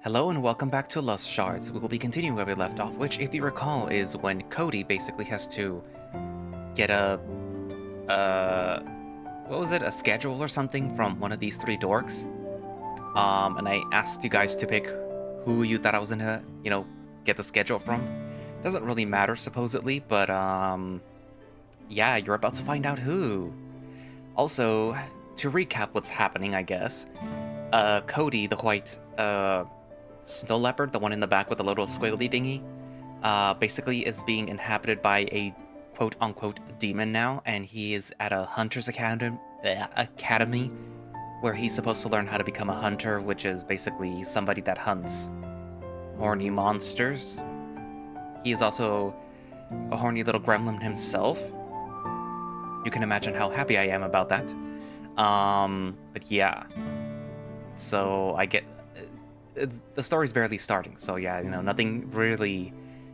Hello and welcome back to Lost Shards. We will be continuing where we left off, which, if you recall, is when Cody basically has to get what was it, a schedule or something from one of these three dorks. And I asked you guys to pick who you thought I was gonna, get the schedule from. Doesn't really matter, supposedly, but, yeah, you're about to find out who. Also, to recap what's happening, I guess, Cody, the white, snow leopard, the one in the back with the little squiggly dingy, basically is being inhabited by a quote-unquote demon now, and he is at a hunter's academy where he's supposed to learn how to become a hunter, which is basically somebody that hunts horny monsters. He is also a horny little gremlin himself. You can imagine how happy I am about that. But yeah. So I get... the story's barely starting, so yeah, nothing really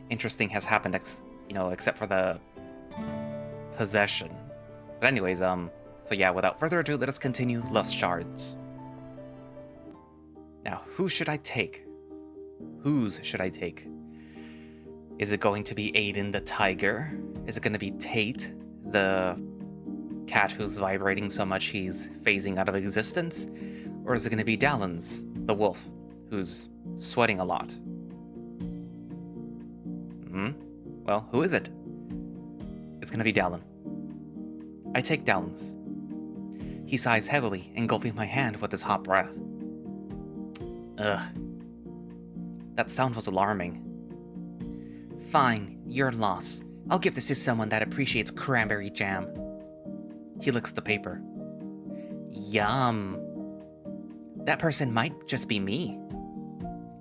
interesting has happened, except for the possession. But anyways, so yeah, without further ado, let us continue Lost Shards. Now, who should I take? Whose should I take? Is it going to be Aiden the tiger? Is it going to be Tate, the cat who's vibrating so much he's phasing out of existence? Or is it going to be Dallan's, the wolf, who's sweating a lot? Well, who is it? It's gonna be Dallan. I take Dallan's. He sighs heavily, engulfing my hand with his hot breath. Ugh. That sound was alarming. Fine, your loss. I'll give this to someone that appreciates cranberry jam. He licks the paper. Yum. That person might just be me.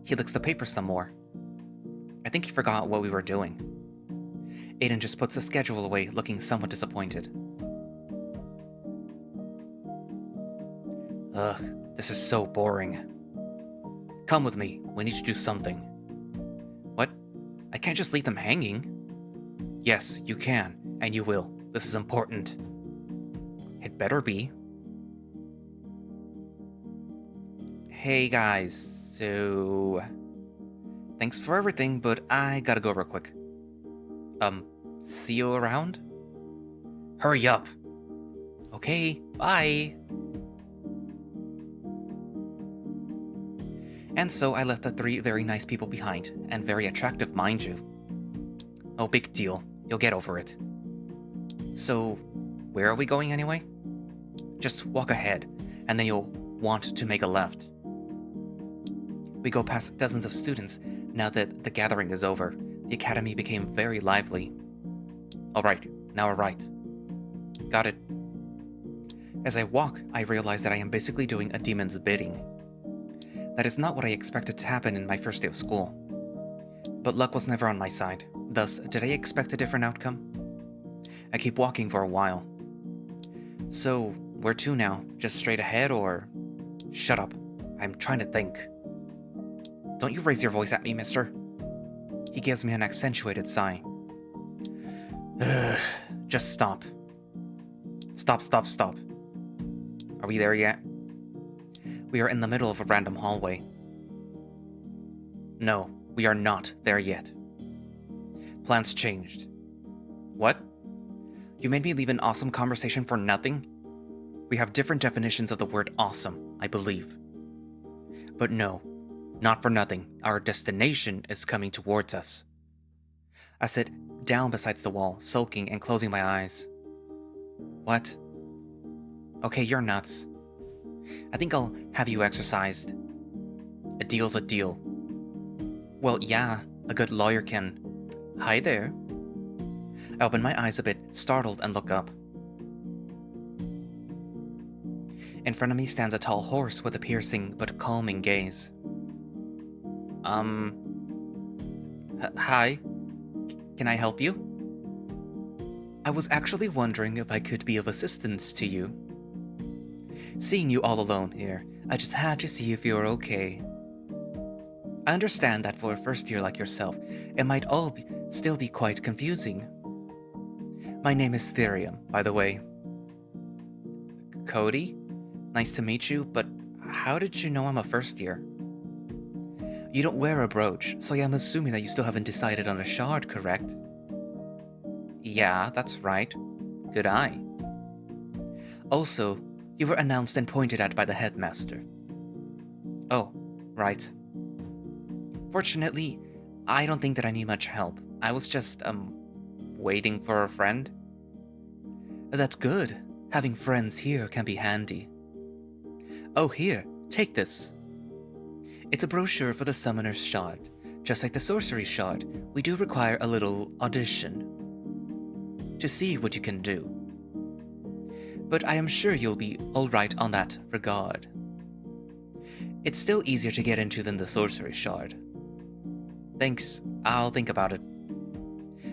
He licks the paper some more. I think he forgot what we were doing. Aiden just puts the schedule away, looking somewhat disappointed. Ugh, this is so boring. Come with me, we need to do something. What? I can't just leave them hanging. Yes, you can, and you will. This is important. It better be. Hey guys, so... thanks for everything, but I gotta go real quick. See you around? Hurry up! Okay, bye! And so I left the three very nice people behind, and very attractive, mind you. No big deal, you'll get over it. So, where are we going anyway? Just walk ahead, and then you'll want to make a left. We go past dozens of students. Now that the gathering is over, the academy became very lively. Alright, now we're right. Got it. As I walk, I realize that I am basically doing a demon's bidding. That is not what I expected to happen in my first day of school. But luck was never on my side, thus did I expect a different outcome? I keep walking for a while. So, where to now? Just straight ahead or... Shut up, I'm trying to think. Don't you raise your voice at me, mister. He gives me an accentuated sigh. Just stop. Stop. Are we there yet? We are in the middle of a random hallway. No, we are not there yet. Plans changed. What? You made me leave an awesome conversation for nothing? We have different definitions of the word awesome, I believe. But no. Not for nothing, our destination is coming towards us. I sit down beside the wall, sulking and closing my eyes. What? Okay, you're nuts. I think I'll have you exorcised. A deal's a deal. Well, yeah, a good lawyer can. Hi there. I open my eyes a bit, startled, and look up. In front of me stands a tall horse with a piercing but calming gaze. Hi. Can I help you? I was actually wondering if I could be of assistance to you. Seeing you all alone here, I just had to see if you're okay. I understand that for a first year like yourself, it might all still be quite confusing. My name is Therium, by the way. Cody? Nice to meet you, but how did you know I'm a first year? You don't wear a brooch, so I am assuming that you still haven't decided on a shard, correct? Yeah, that's right. Good eye. Also, you were announced and pointed at by the Headmaster. Oh, right. Fortunately, I don't think that I need much help. I was just, waiting for a friend. That's good. Having friends here can be handy. Oh, here, take this. It's a brochure for the Summoner's Shard. Just like the Sorcery Shard, we do require a little audition to see what you can do. But I am sure you'll be alright on that regard. It's still easier to get into than the Sorcery Shard. Thanks, I'll think about it.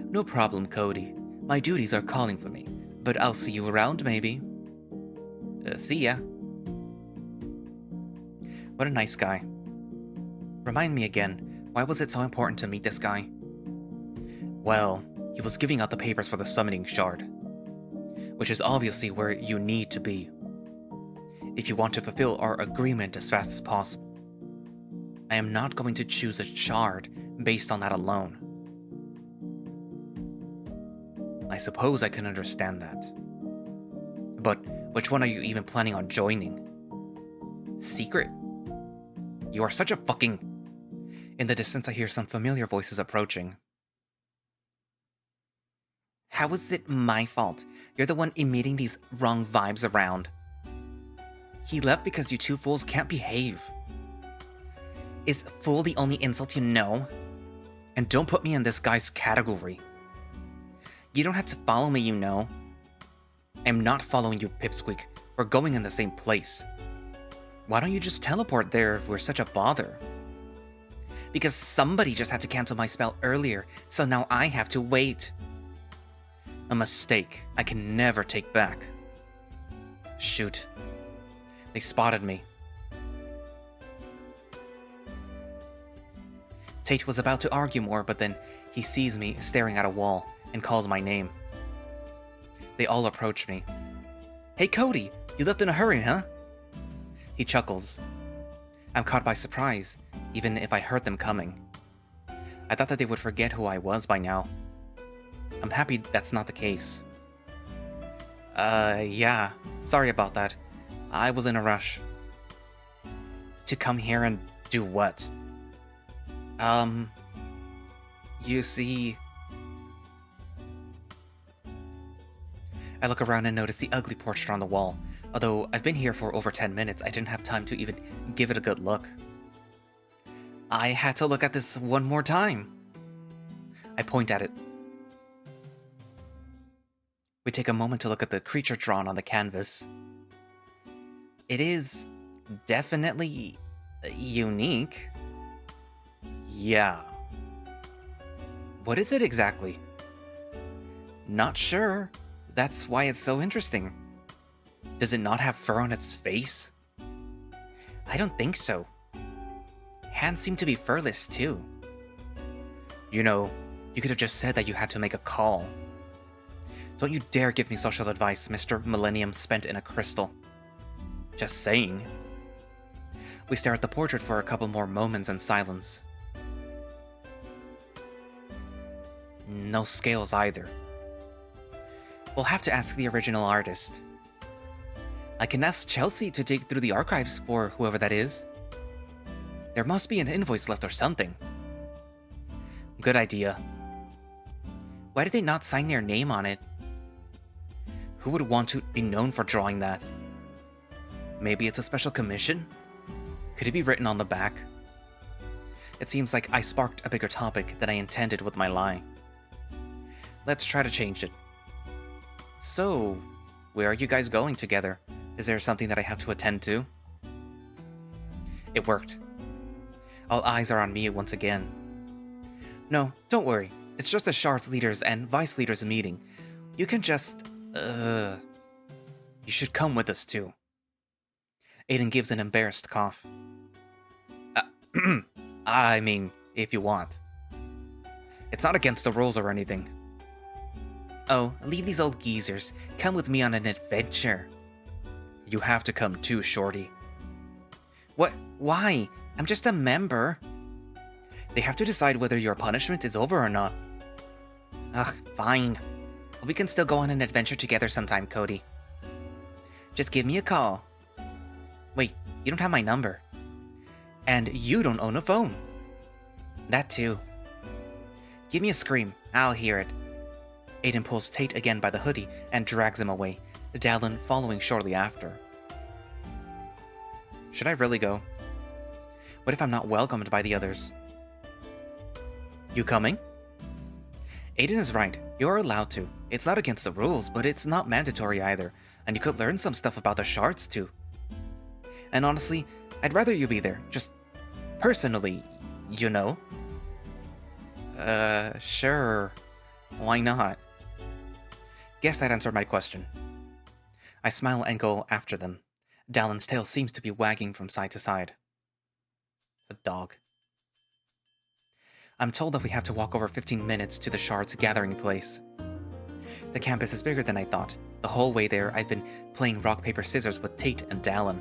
No problem, Cody. My duties are calling for me, but I'll see you around, maybe. See ya. What a nice guy. Remind me again, why was it so important to meet this guy? Well, he was giving out the papers for the Summoning Shard, which is obviously where you need to be if you want to fulfill our agreement as fast as possible. I am not going to choose a shard based on that alone. I suppose I can understand that. But which one are you even planning on joining? Secret? You are such a fucking... In the distance I hear some familiar voices approaching. How is it my fault? You're the one emitting these wrong vibes around. He left because you two fools can't behave. Is fool the only insult you know? And don't put me in this guy's category. You don't have to follow me, you know. I'm not following you, Pipsqueak. We're going in the same place. Why don't you just teleport there if we're such a bother? Because somebody just had to cancel my spell earlier, so now I have to wait. A mistake I can never take back. Shoot. They spotted me. Tate was about to argue more, but then he sees me staring at a wall and calls my name. They all approach me. Hey Cody, you left in a hurry, huh? He chuckles. I'm caught by surprise, even if I heard them coming. I thought that they would forget who I was by now. I'm happy that's not the case. Yeah. Sorry about that. I was in a rush. To come here and do what? You see... I look around and notice the ugly portrait on the wall. Although I've been here for over 10 minutes, I didn't have time to even give it a good look. I had to look at this one more time. I point at it. We take a moment to look at the creature drawn on the canvas. It is definitely unique. Yeah. What is it exactly? Not sure. That's why it's so interesting. Does it not have fur on its face? I don't think so. Hands seem to be furless too. You know, you could have just said that you had to make a call. Don't you dare give me social advice, Mr. Millennium spent in a crystal. Just saying. We stare at the portrait for a couple more moments in silence. No scales either. We'll have to ask the original artist. I can ask Chelsea to dig through the archives for whoever that is. There must be an invoice left or something. Good idea. Why did they not sign their name on it? Who would want to be known for drawing that? Maybe it's a special commission? Could it be written on the back? It seems like I sparked a bigger topic than I intended with my lie. Let's try to change it. So, where are you guys going together? Is there something that I have to attend to? It worked. All eyes are on me once again. No, don't worry. It's just a Shards leaders and vice leaders meeting. You can just... You should come with us too. Aiden gives an embarrassed cough. I mean, if you want. It's not against the rules or anything. Oh, leave these old geezers. Come with me on an adventure. You have to come too, Shorty. What? Why? I'm just a member. They have to decide whether your punishment is over or not. Ugh, fine. We can still go on an adventure together sometime, Cody. Just give me a call. Wait, you don't have my number. And you don't own a phone. That too. Give me a scream, I'll hear it. Aiden pulls Tate again by the hoodie and drags him away, Dallan following shortly after. Should I really go? What if I'm not welcomed by the others? You coming? Aiden is right, you're allowed to. It's not against the rules, but it's not mandatory either, and you could learn some stuff about the Shards too. And honestly, I'd rather you be there, just personally, you know? Sure. Why not? Guess that answered my question. I smile and go after them. Dallan's tail seems to be wagging from side to side. The dog. I'm told that we have to walk over 15 minutes to the Shards gathering place. The campus is bigger than I thought. The whole way there, I've been playing rock, paper, scissors with Tate and Dallan.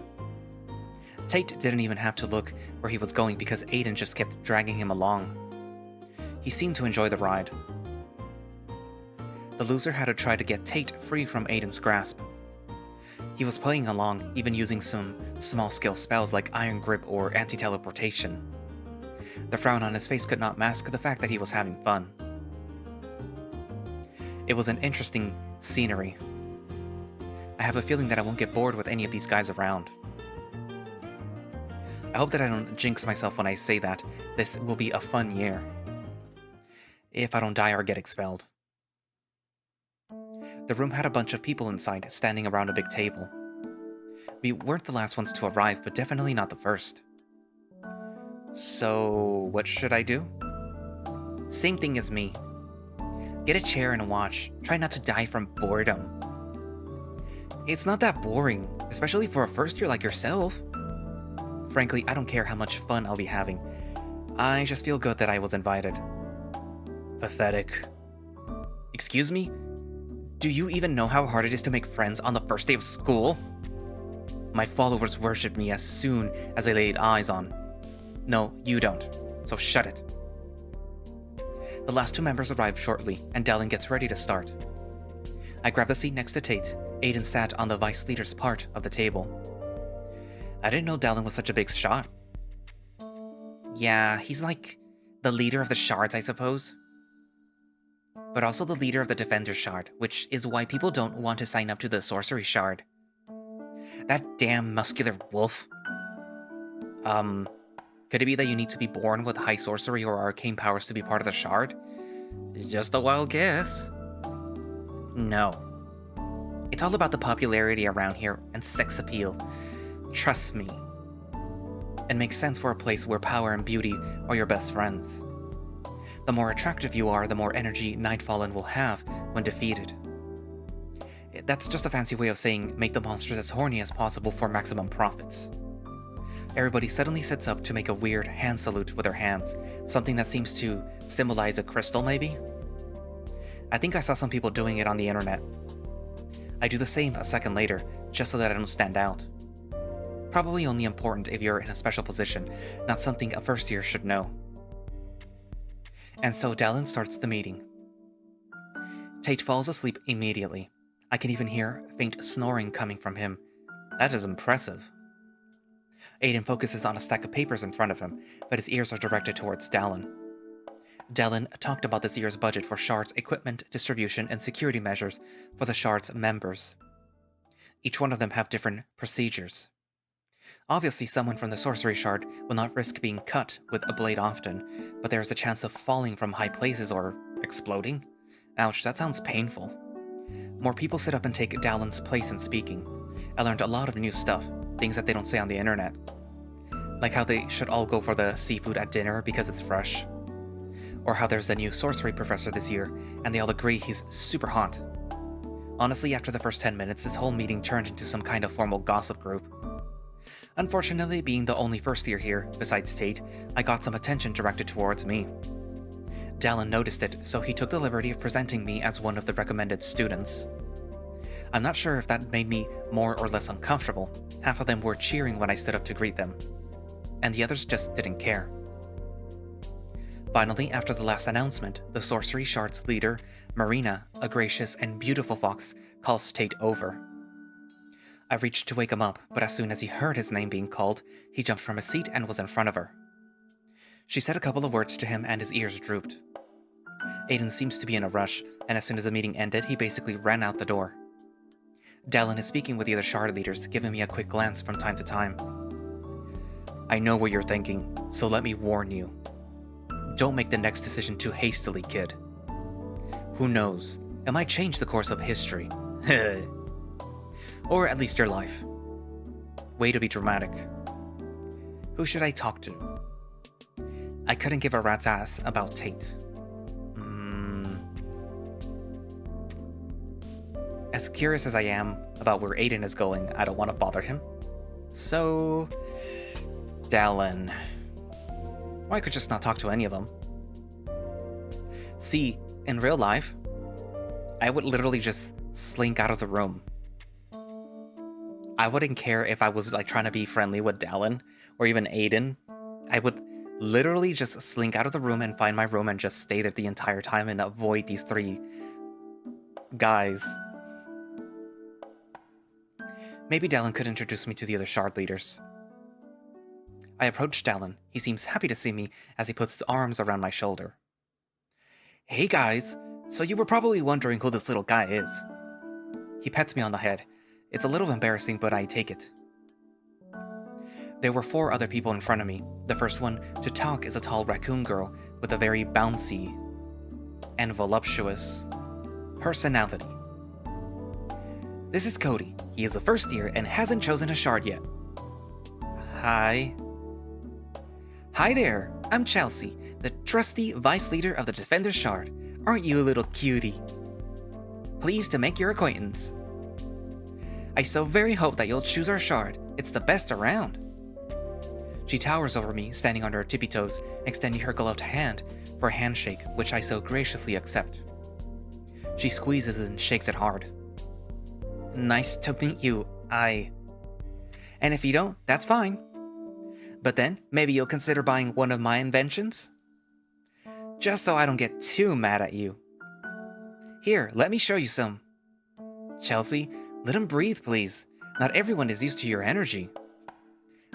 Tate didn't even have to look where he was going because Aiden just kept dragging him along. He seemed to enjoy the ride. The loser had to try to get Tate free from Aiden's grasp. He was playing along, even using some small-scale spells like Iron Grip or Anti-Teleportation. The frown on his face could not mask the fact that he was having fun. It was an interesting scenery. I have a feeling that I won't get bored with any of these guys around. I hope that I don't jinx myself when I say that this will be a fun year. If I don't die or get expelled. The room had a bunch of people inside, standing around a big table. We weren't the last ones to arrive, but definitely not the first. So, what should I do? Same thing as me. Get a chair and watch. Try not to die from boredom. It's not that boring, especially for a first year like yourself. Frankly, I don't care how much fun I'll be having. I just feel good that I was invited. Pathetic. Excuse me? Do you even know how hard it is to make friends on the first day of school? My followers worship me as soon as they laid eyes on. No, you don't. So shut it. The last two members arrive shortly, and Dallan gets ready to start. I grab the seat next to Tate. Aiden sat on the vice leader's part of the table. I didn't know Dallan was such a big shot. Yeah, he's like the leader of the Shards, I suppose. But also the leader of the Defender Shard, which is why people don't want to sign up to the Sorcery Shard. That damn muscular wolf. Could it be that you need to be born with high sorcery or arcane powers to be part of the Shard? Just a wild guess. No. It's all about the popularity around here and sex appeal. Trust me. It makes sense for a place where power and beauty are your best friends. The more attractive you are, the more energy Nightfallen will have when defeated. That's just a fancy way of saying make the monsters as horny as possible for maximum profits. Everybody suddenly sits up to make a weird hand salute with their hands, something that seems to symbolize a crystal maybe? I think I saw some people doing it on the internet. I do the same a second later, just so that I don't stand out. Probably only important if you're in a special position, not something a first year should know. And so Dallan starts the meeting. Tate falls asleep immediately. I can even hear faint snoring coming from him. That is impressive. Aiden focuses on a stack of papers in front of him, but his ears are directed towards Dallan. Dallan talked about this year's budget for Shards equipment, distribution, and security measures for the Shards members. Each one of them have different procedures. Obviously, someone from the Sorcery Shard will not risk being cut with a blade often, but there is a chance of falling from high places or exploding. Ouch, that sounds painful. More people sit up and take Dallan's place in speaking. I learned a lot of new stuff, things that they don't say on the internet. Like how they should all go for the seafood at dinner because it's fresh. Or how there's a new sorcery professor this year, and they all agree he's super hot. Honestly, after the first 10 minutes, this whole meeting turned into some kind of formal gossip group. Unfortunately, being the only first year here, besides Tate, I got some attention directed towards me. Dallan noticed it, so he took the liberty of presenting me as one of the recommended students. I'm not sure if that made me more or less uncomfortable. Half of them were cheering when I stood up to greet them, and the others just didn't care. Finally, after the last announcement, the Sorcery Shards leader, Marina, a gracious and beautiful fox, calls Tate over. I reached to wake him up, but as soon as he heard his name being called, he jumped from his seat and was in front of her. She said a couple of words to him and his ears drooped. Aiden seems to be in a rush, and as soon as the meeting ended, he basically ran out the door. Dallan is speaking with the other Shard leaders, giving me a quick glance from time to time. I know what you're thinking, so let me warn you. Don't make the next decision too hastily, kid. Who knows, it might change the course of history. Or at least your life. Way to be dramatic. Who should I talk to? I couldn't give a rat's ass about Tate. As curious as I am about where Aiden is going, I don't want to bother him. So... Dallan. Or I could just not talk to any of them. See, in real life, I would literally just slink out of the room. I wouldn't care if I was like trying to be friendly with Dallan or even Aiden. I would literally just slink out of the room and find my room and just stay there the entire time and avoid these three guys. Maybe Dallan could introduce me to the other Shard leaders. I approached Dallan. He seems happy to see me as he puts his arms around my shoulder. Hey guys, so you were probably wondering who this little guy is. He pets me on the head. It's a little embarrassing, but I take it. There were 4 other people in front of me. The first one to talk is a tall raccoon girl with a very bouncy and voluptuous personality. This is Cody. He is a first year and hasn't chosen a shard yet. Hi. Hi there, I'm Chelsea, the trusty vice leader of the Defender Shard. Aren't you a little cutie? Pleased to make your acquaintance. I so very hope that you'll choose our shard. It's the best around. She towers over me, standing on her tippy toes, extending her gloved hand for a handshake, which I so graciously accept. She squeezes and shakes it hard. Nice to meet you, And if you don't, that's fine. But then, maybe you'll consider buying one of my inventions? Just so I don't get too mad at you. Here, let me show you some. Chelsea, let him breathe, please. Not everyone is used to your energy.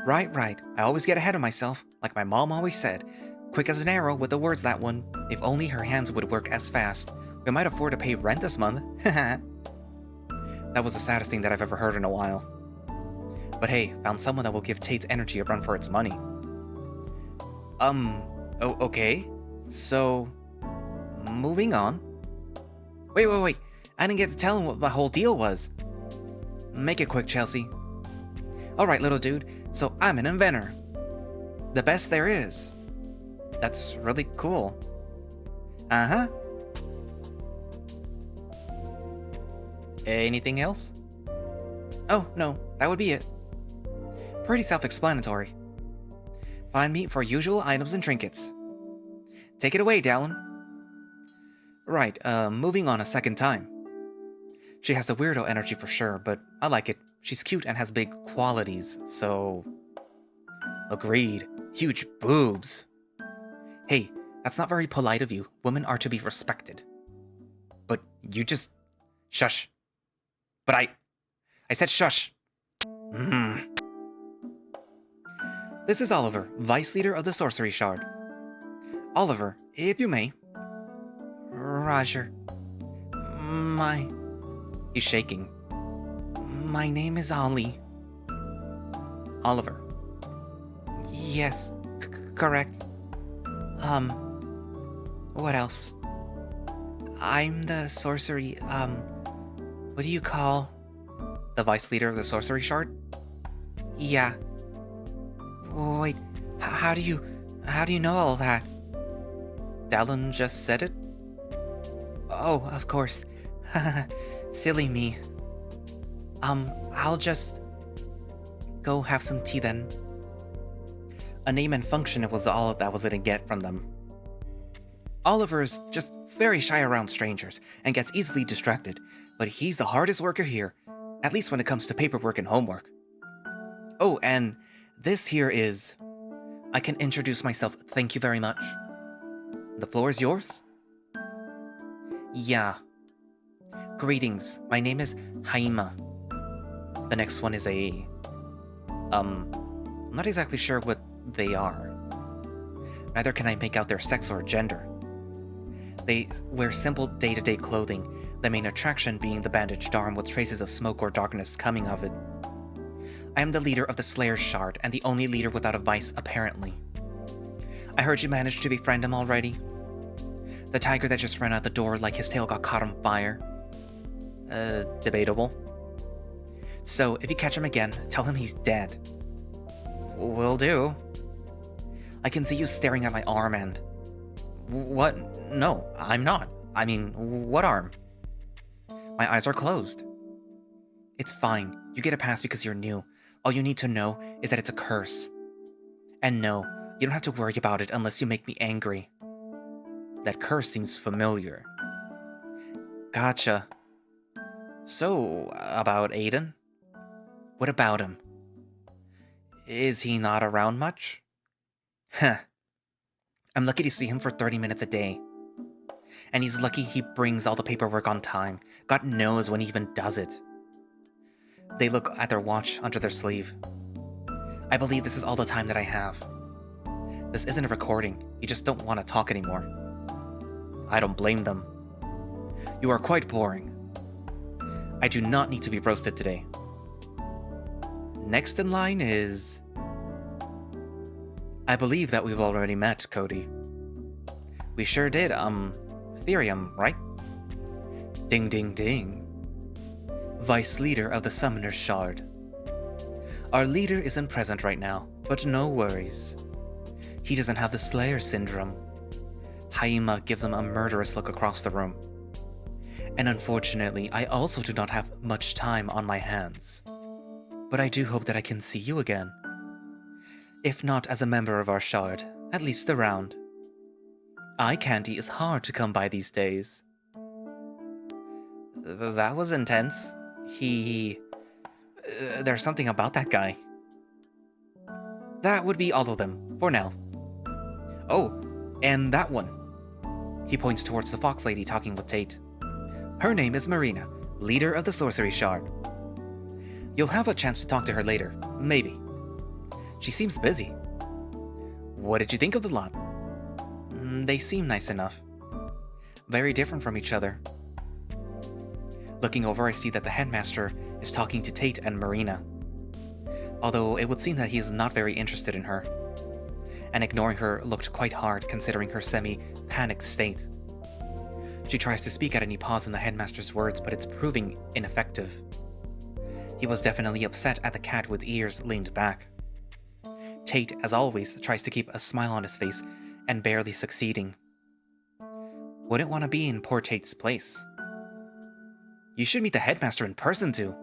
Right. I always get ahead of myself, like my mom always said. Quick as an arrow with the words, that one. If only her hands would work as fast. We might afford to pay rent this month. That was the saddest thing that I've ever heard in a while. But hey, found someone that will give Tate's energy a run for its money. Okay. So, moving on. Wait. I didn't get to tell him what my whole deal was. Make it quick, Chelsea. Alright, little dude, so I'm an inventor. The best there is. That's really cool. Uh-huh. Anything else? Oh, no, that would be it. Pretty self-explanatory. Find me for usual items and trinkets. Take it away, Dallan. Right, moving on a second time. She has the weirdo energy for sure, but I like it. She's cute and has big qualities, so... Agreed. Huge boobs. Hey, that's not very polite of you. Women are to be respected. But you just... Shush. But I said shush. This is Oliver, Vice Leader of the Sorcery Shard. Oliver, if you may. Roger. He's shaking. My name is Ollie. Oliver. Yes, correct. What else? I'm the sorcery, what do you call? The Vice Leader of the Sorcery Shard? Yeah. Wait, how do you know all that? Dallan just said it? Oh, of course. Silly me. I'll just go have some tea then. A name and function was all that was gonna get from them. Oliver's just very shy around strangers and gets easily distracted, but he's the hardest worker here, at least when it comes to paperwork and homework. Oh, and this here is... I can introduce myself, thank you very much. The floor is yours? Yeah. Greetings, my name is Haima. The next one is a... I'm not exactly sure what they are. Neither can I make out their sex or gender. They wear simple day-to-day clothing, the main attraction being the bandaged arm with traces of smoke or darkness coming of it. I am the leader of the Slayer's Shard, and the only leader without a vice, apparently. I heard you managed to befriend him already. The tiger that just ran out the door like his tail got caught on fire. Debatable. So, if you catch him again, tell him he's dead. Will do. I can see you staring at my arm and... What? No, I'm not. I mean, what arm? My eyes are closed. It's fine. You get a pass because you're new. All you need to know is that it's a curse. And no, you don't have to worry about it unless you make me angry. That curse seems familiar. Gotcha. So, about Aiden? What about him? Is he not around much? Heh. I'm lucky to see him for 30 minutes a day. And he's lucky he brings all the paperwork on time. God knows when he even does it. They look at their watch under their sleeve. I believe this is all the time that I have. This isn't a recording. You just don't want to talk anymore. I don't blame them. You are quite boring. I do not need to be roasted today. Next in line is... I believe that we've already met, Cody. We sure did, Therium, right? Ding ding ding. Vice leader of the Summoner's Shard. Our leader isn't present right now, but no worries. He doesn't have the Slayer syndrome. Haima gives him a murderous look across the room. And unfortunately, I also do not have much time on my hands. But I do hope that I can see you again. If not as a member of our shard, at least around. Eye candy is hard to come by these days. That was intense. There's something about that guy. That would be all of them, for now. Oh, and that one. He points towards the fox lady talking with Tate. Her name is Marina, leader of the Sorcery Shard. You'll have a chance to talk to her later, maybe. She seems busy. What did you think of the lot? They seem nice enough. Very different from each other. Looking over, I see that the Headmaster is talking to Tate and Marina. Although it would seem that he is not very interested in her. And ignoring her looked quite hard considering her semi-panicked state. She tries to speak at any pause in the Headmaster's words, but it's proving ineffective. He was definitely upset at the cat with ears leaned back. Tate, as always, tries to keep a smile on his face, and barely succeeding. Wouldn't want to be in poor Tate's place. You should meet the Headmaster in person, too.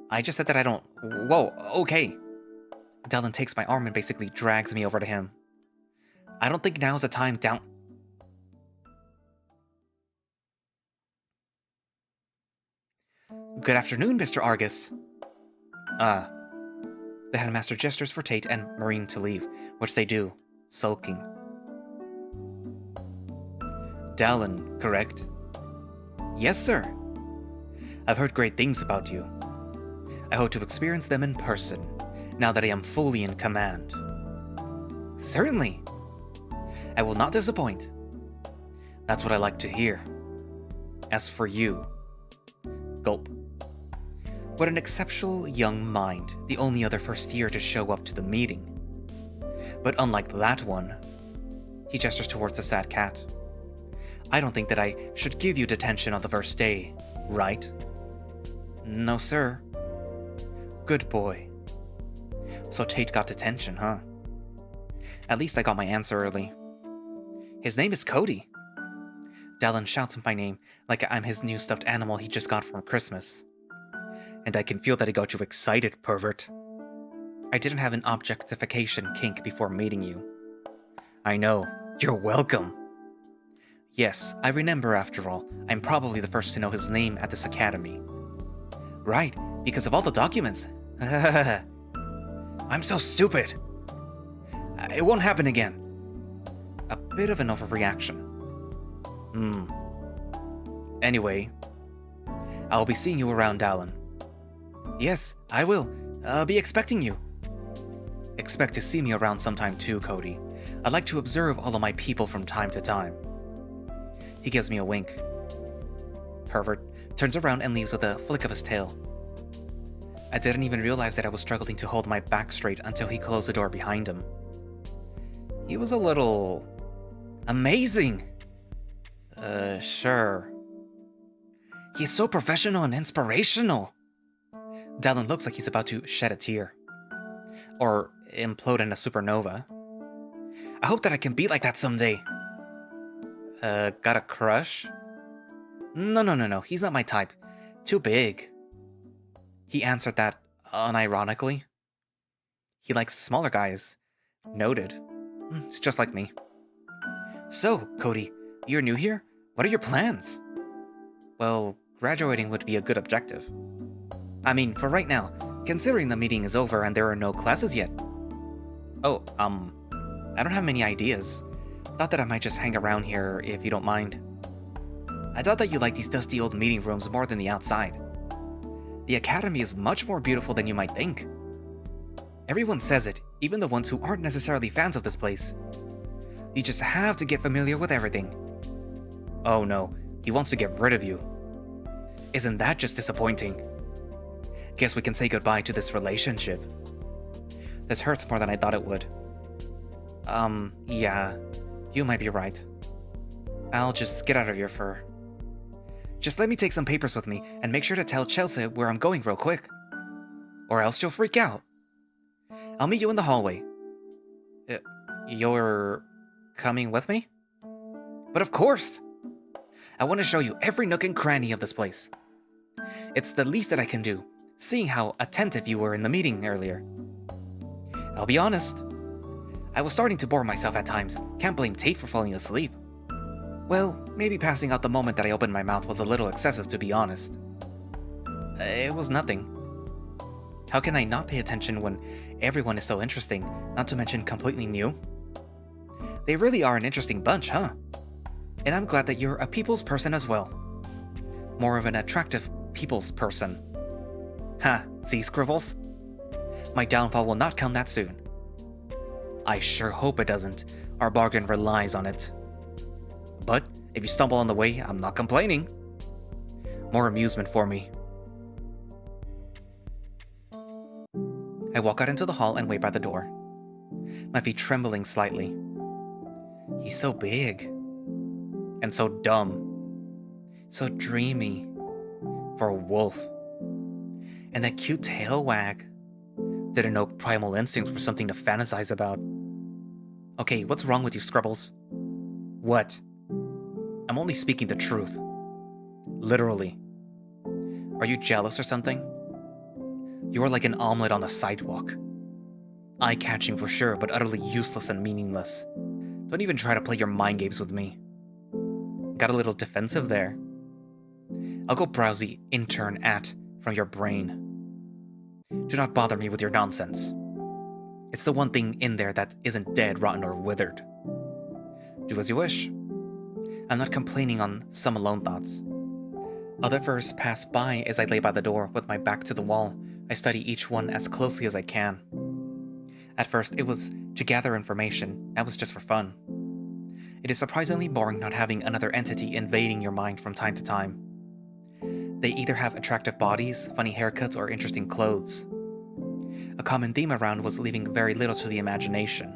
I just said that I don't... Whoa, okay. Dallan takes my arm and basically drags me over to him. I don't think now's the time down... Good afternoon, Mr. Argus. The Headmaster gestures for Tate and Marine to leave, which they do, sulking. Dallan, correct? Yes, sir. I've heard great things about you. I hope to experience them in person, now that I am fully in command. Certainly. I will not disappoint. That's what I like to hear. As for you... Gulp. What an exceptional young mind, the only other first year to show up to the meeting. But unlike that one... He gestures towards the sad cat. I don't think that I should give you detention on the first day, right? No, sir. Good boy. So Tate got detention, huh? At least I got my answer early. His name is Cody. Dallan shouts my name like I'm his new stuffed animal he just got from Christmas. And I can feel that he got you excited, pervert. I didn't have an objectification kink before meeting you. I know. You're welcome. Yes, I remember after all. I'm probably the first to know his name at this academy. Right, because of all the documents. I'm so stupid. It won't happen again. a bit of an overreaction. Anyway, I'll be seeing you around, Dallan. Yes, I will. I'll be expecting you. Expect to see me around sometime too, Cody. I'd like to observe all of my people from time to time. He gives me a wink. Pervert turns around and leaves with a flick of his tail. I didn't even realize that I was struggling to hold my back straight until he closed the door behind him. He was a little... amazing! Sure. He's so professional and inspirational. Dallan looks like he's about to shed a tear. Or implode in a supernova. I hope that I can be like that someday. Got a crush? No, he's not my type. Too big. He answered that unironically. He likes smaller guys. Noted. It's just like me. So, Cody, you're new here? What are your plans? Well, graduating would be a good objective. I mean, for right now, considering the meeting is over and there are no classes yet. Oh, I don't have many ideas. Thought that I might just hang around here if you don't mind. I thought that you like these dusty old meeting rooms more than the outside. The academy is much more beautiful than you might think. Everyone says it, even the ones who aren't necessarily fans of this place. You just have to get familiar with everything. Oh no, he wants to get rid of you. Isn't that just disappointing? Guess we can say goodbye to this relationship. This hurts more than I thought it would. Yeah, you might be right. I'll just get out of your fur. Just let me take some papers with me and make sure to tell Chelsea where I'm going real quick. Or else she'll freak out. I'll meet you in the hallway. You're coming with me? But of course! I want to show you every nook and cranny of this place. It's the least that I can do, seeing how attentive you were in the meeting earlier. I'll be honest. I was starting to bore myself at times. Can't blame Tate for falling asleep. Well, maybe passing out the moment that I opened my mouth was a little excessive, to be honest. It was nothing. How can I not pay attention when everyone is so interesting, not to mention completely new? They really are an interesting bunch, huh? And I'm glad that you're a people's person as well. More of an attractive people's person. Ha, see, Scribbles? My downfall will not come that soon. I sure hope it doesn't. Our bargain relies on it. But if you stumble on the way, I'm not complaining. More amusement for me. I walk out into the hall and wait by the door, my feet trembling slightly. He's so big. And so dumb. So dreamy. For a wolf. And that cute tail wag. Didn't know primal instincts were something to fantasize about. Okay, what's wrong with you, Scrubbles? What? I'm only speaking the truth. Literally. Are you jealous or something? You are like an omelet on the sidewalk. Eye-catching for sure, but utterly useless and meaningless. Don't even try to play your mind games with me. Got a little defensive there. I'll go browse the intern at from your brain. Do not bother me with your nonsense. It's the one thing in there that isn't dead, rotten, or withered. Do as you wish. I'm not complaining on some alone thoughts. Other furs pass by as I lay by the door with my back to the wall. I study each one as closely as I can. At first, it was to gather information. That was just for fun. It is surprisingly boring not having another entity invading your mind from time to time. They either have attractive bodies, funny haircuts, or interesting clothes. A common theme around was leaving very little to the imagination.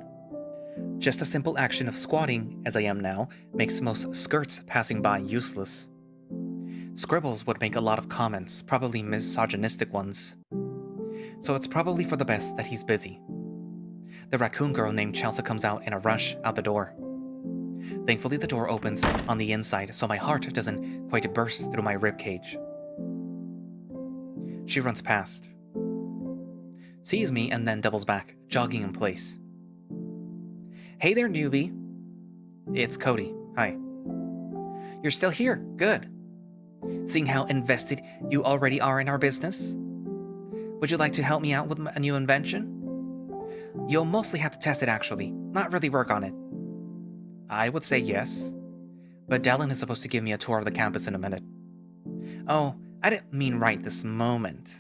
Just a simple action of squatting, as I am now, makes most skirts passing by useless. Scribbles would make a lot of comments, probably misogynistic ones. So it's probably for the best that he's busy. The raccoon girl named Chelsea comes out in a rush out the door. Thankfully the door opens on the inside so my heart doesn't quite burst through my ribcage. She runs past. Sees me and then doubles back, jogging in place. Hey there, newbie. It's Cody. Hi. You're still here. Good. Seeing how invested you already are in our business? Would you like to help me out with a new invention? You'll mostly have to test it actually, not really work on it. I would say yes, but Dallan is supposed to give me a tour of the campus in a minute. Oh, I didn't mean right this moment.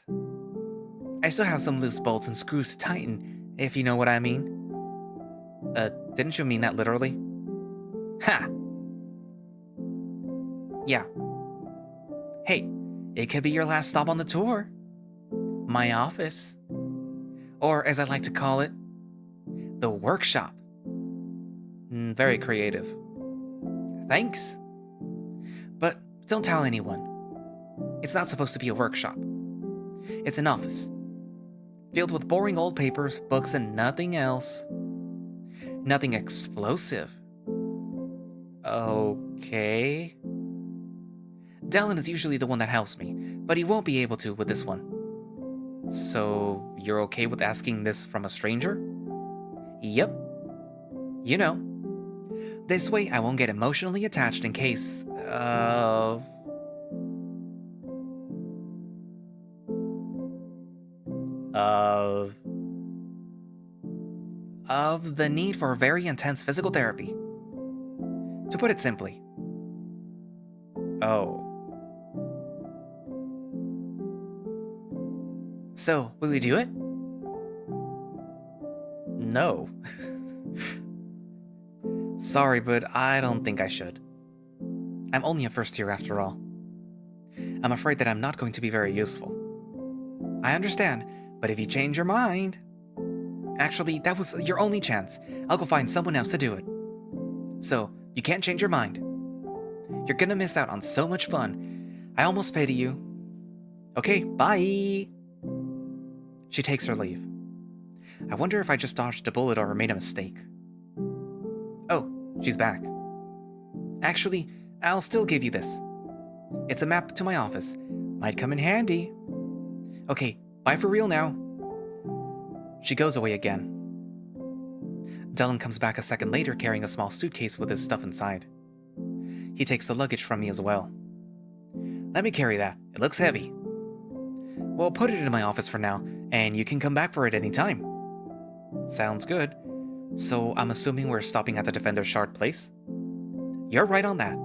I still have some loose bolts and screws to tighten, if you know what I mean. Didn't you mean that literally? Ha! Yeah. Hey, it could be your last stop on the tour. My office. Or, as I like to call it, the workshop. Very creative. Thanks. But don't tell anyone. It's not supposed to be a workshop. It's an office. Filled with boring old papers, books, and nothing else. Nothing explosive. Okay. Dallan is usually the one that helps me, but he won't be able to with this one. So, you're okay with asking this from a stranger? Yep. You know. This way I won't get emotionally attached in case of... Of the need for very intense physical therapy. To put it simply. Oh. So, will we do it? No. Sorry, but I don't think I should. I'm only a first year after all. I'm afraid that I'm not going to be very useful. I understand, but if you change your mind... Actually, that was your only chance. I'll go find someone else to do it. So, you can't change your mind. You're gonna miss out on so much fun. I almost pity you. Okay, bye! She takes her leave. I wonder if I just dodged a bullet or made a mistake. Oh, she's back. Actually, I'll still give you this. It's a map to my office. Might come in handy. Okay, bye for real now. She goes away again. Dallan comes back a second later carrying a small suitcase with his stuff inside. He takes the luggage from me as well. Let me carry that. It looks heavy. Well, put it in my office for now, and you can come back for it anytime. Sounds good. So I'm assuming we're stopping at the Defender's Shard place? You're right on that.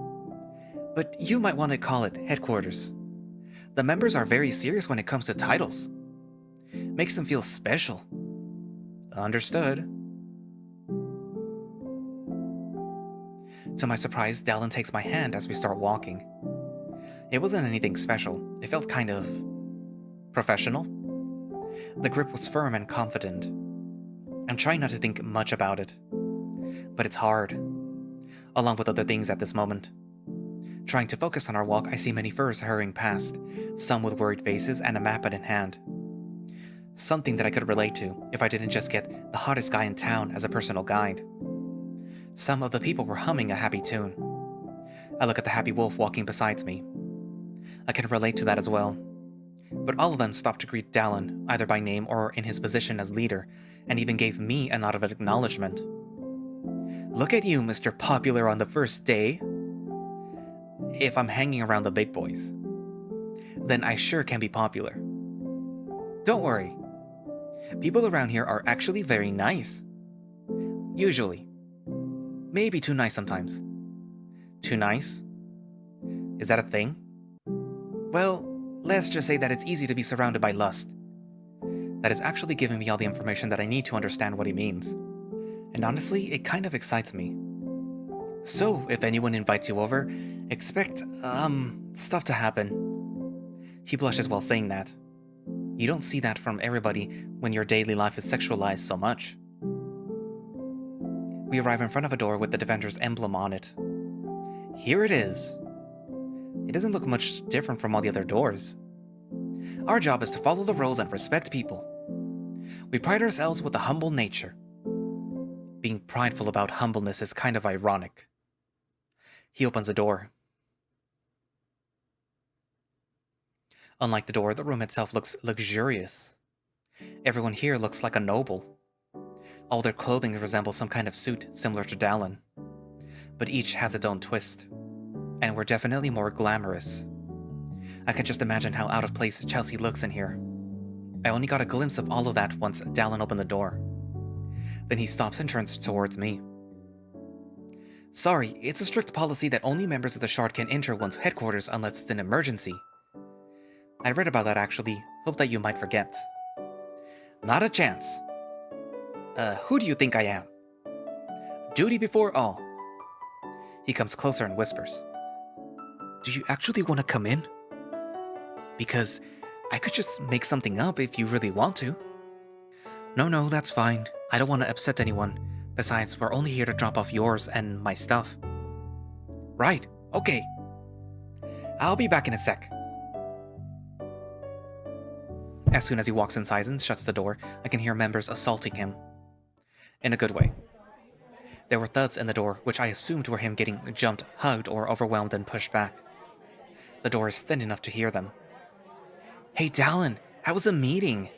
But you might want to call it headquarters. The members are very serious when it comes to titles. Makes them feel special. Understood. To my surprise, Dallan takes my hand as we start walking. It wasn't anything special. It felt kind of... professional. The grip was firm and confident. I'm trying not to think much about it. But it's hard. Along with other things at this moment. Trying to focus on our walk, I see many furs hurrying past, some with worried faces and a map in hand. Something that I could relate to if I didn't just get the hottest guy in town as a personal guide. Some of the people were humming a happy tune. I look at the happy wolf walking beside me. I can relate to that as well. But all of them stopped to greet Dallan, either by name or in his position as leader, and even gave me a nod of acknowledgement. Look at you, Mr. Popular on the first day. If I'm hanging around the big boys, then I sure can be popular. Don't worry. People around here are actually very nice. Usually. Maybe too nice sometimes. Too nice? Is that a thing? Well, let's just say that it's easy to be surrounded by lust. That is actually giving me all the information that I need to understand what he means. And honestly, it kind of excites me. So, if anyone invites you over, expect, stuff to happen. He blushes while saying that. You don't see that from everybody when your daily life is sexualized so much. We arrive in front of a door with the Defender's emblem on it. Here it is. It doesn't look much different from all the other doors. Our job is to follow the rules and respect people. We pride ourselves with a humble nature. Being prideful about humbleness is kind of ironic. He opens the door. Unlike the door, the room itself looks luxurious. Everyone here looks like a noble. All their clothing resembles some kind of suit similar to Dallan. But each has its own twist. And we're definitely more glamorous. I can just imagine how out of place Chelsea looks in here. I only got a glimpse of all of that once Dallan opened the door. Then he stops and turns towards me. Sorry, it's a strict policy that only members of the Shard can enter one's headquarters unless it's an emergency. I read about that actually. Hope that you might forget. Not a chance. Who do you think I am? Duty before all. He comes closer and whispers. Do you actually want to come in? Because I could just make something up if you really want to. No, that's fine. I don't want to upset anyone. Besides, we're only here to drop off yours and my stuff. Right, okay. I'll be back in a sec. As soon as he walks inside and shuts the door, I can hear members assaulting him. In a good way. There were thuds in the door, which I assumed were him getting jumped, hugged, or overwhelmed and pushed back. The door is thin enough to hear them. Hey Dallan, how was the meeting?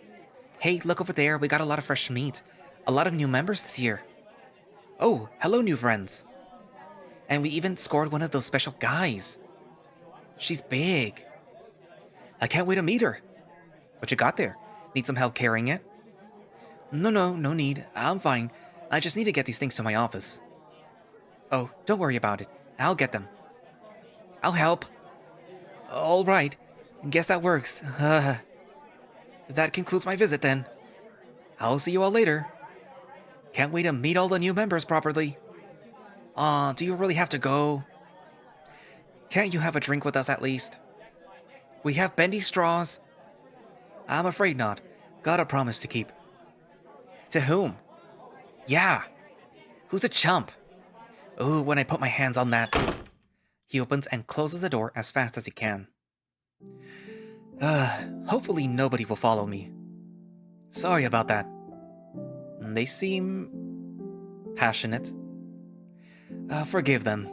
Hey, look over there, we got a lot of fresh meat. A lot of new members this year. Oh, hello new friends. And we even scored one of those special guys. She's big. I can't wait to meet her. What you got there? Need some help carrying it? No need. I'm fine. I just need to get these things to my office. Oh, don't worry about it. I'll get them. I'll help. All right. Guess that works. That concludes my visit then. I'll see you all later. Can't wait to meet all the new members properly. Do you really have to go? Can't you have a drink with us at least? We have bendy straws. I'm afraid not. Got a promise to keep. To whom? Yeah. Who's a chump? Ooh, when I put my hands on that. He opens and closes the door as fast as he can. Hopefully nobody will follow me. Sorry about that. They seem passionate. Forgive them.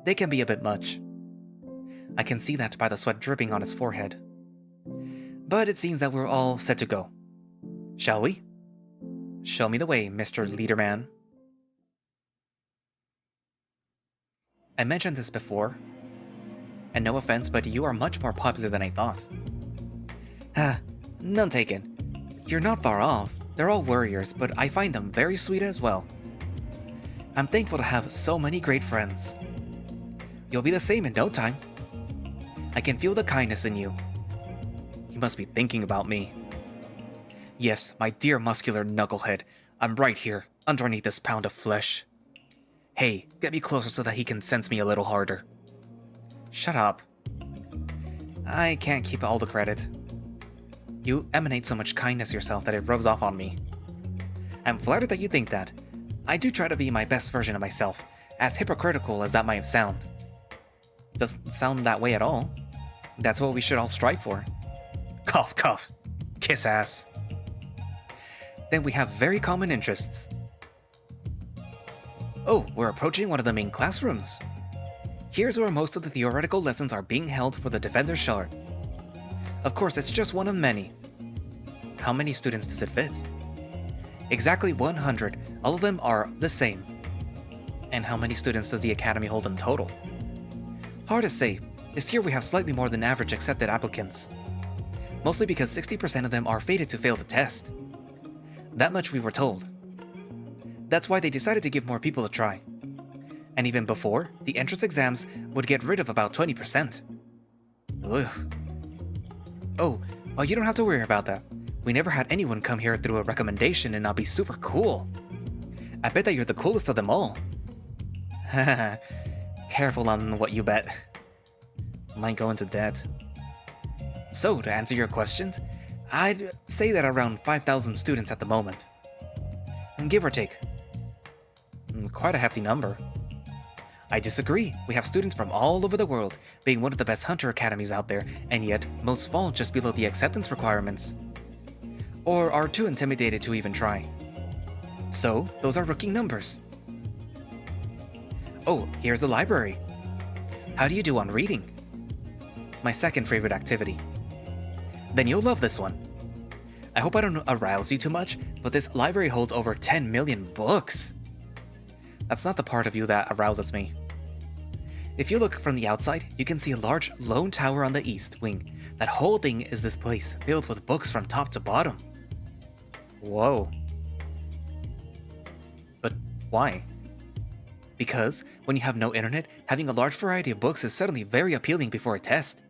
They can be a bit much. I can see that by the sweat dripping on his forehead. But it seems that we're all set to go. Shall we? Show me the way, Mr. Leaderman. I mentioned this before, and no offense, but you are much more popular than I thought. None taken. You're not far off. They're all warriors, but I find them very sweet as well. I'm thankful to have so many great friends. You'll be the same in no time. I can feel the kindness in you. You must be thinking about me. Yes, my dear muscular knucklehead. I'm right here, underneath this pound of flesh. Hey, get me closer so that he can sense me a little harder. Shut up. I can't keep all the credit. You emanate so much kindness yourself that it rubs off on me. I'm flattered that you think that. I do try to be my best version of myself, as hypocritical as that might sound. Doesn't sound that way at all. That's what we should all strive for. Cough, cough. Kiss ass. Then we have very common interests. Oh, we're approaching one of the main classrooms. Here's where most of the theoretical lessons are being held for the Defender Shard. Of course, it's just one of many. How many students does it fit? Exactly 100. All of them are the same. And how many students does the Academy hold in total? Hard to say. This year we have slightly more than average accepted applicants. Mostly because 60% of them are fated to fail the test. That much we were told. That's why they decided to give more people a try. And even before, the entrance exams would get rid of about 20%. Ugh. Oh, well, you don't have to worry about that. We never had anyone come here through a recommendation and not be super cool. I bet that you're the coolest of them all. Haha. Careful on what you bet. Might go into debt. So, to answer your questions, I'd say that around 5,000 students at the moment. And give or take. Quite a hefty number. I disagree. We have students from all over the world, being one of the best hunter academies out there, and yet most fall just below the acceptance requirements. Or are too intimidated to even try. So, those are rookie numbers. Oh, here's the library. How do you do on reading? My second favorite activity. Then you'll love this one. I hope I don't arouse you too much, but this library holds over 10 million books. That's not the part of you that arouses me. If you look from the outside, you can see a large lone tower on the east wing. That whole thing is this place, filled with books from top to bottom. Whoa. But why? Because, when you have no internet, having a large variety of books is suddenly very appealing before a test.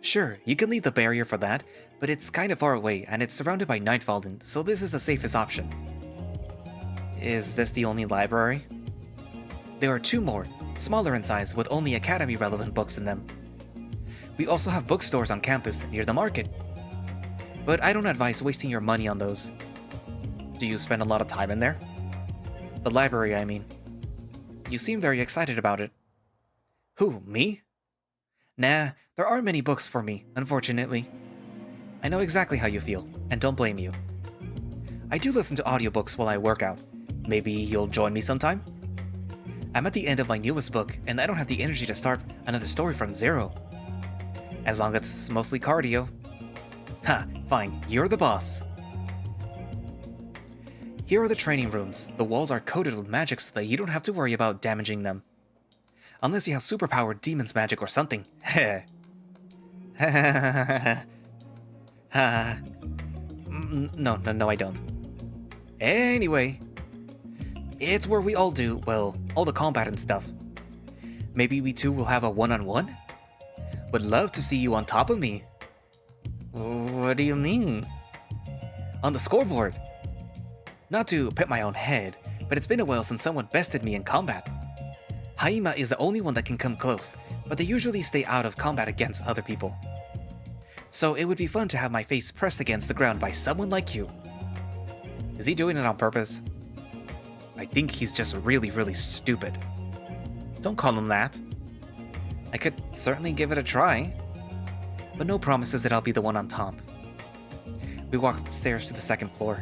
Sure, you can leave the barrier for that, but it's kind of far away and it's surrounded by Nightfallen, so this is the safest option. Is this the only library? There are 2 more, smaller in size with only academy-relevant books in them. We also have bookstores on campus near the market. But I don't advise wasting your money on those. Do you spend a lot of time in there? The library, I mean. You seem very excited about it. Who, me? Nah, there aren't many books for me, unfortunately. I know exactly how you feel, and don't blame you. I do listen to audiobooks while I work out. Maybe you'll join me sometime? I'm at the end of my newest book, and I don't have the energy to start another story from zero. As long as it's mostly cardio. Ha, fine, you're the boss. Here are the training rooms. The walls are coated with magic so that you don't have to worry about damaging them. Unless you have superpowered demon's magic or something. Heh. No, I don't. Anyway, it's where we all do, well, all the combat and stuff. Maybe we two will have a one-on-one? Would love to see you on top of me. What do you mean? On the scoreboard. Not to pet my own head, but it's been a while since someone bested me in combat. Haima is the only one that can come close, but they usually stay out of combat against other people. So it would be fun to have my face pressed against the ground by someone like you. Is he doing it on purpose? I think he's just really, really stupid. Don't call him that. I could certainly give it a try, but no promises that I'll be the one on top. We walk up the stairs to the 2nd floor.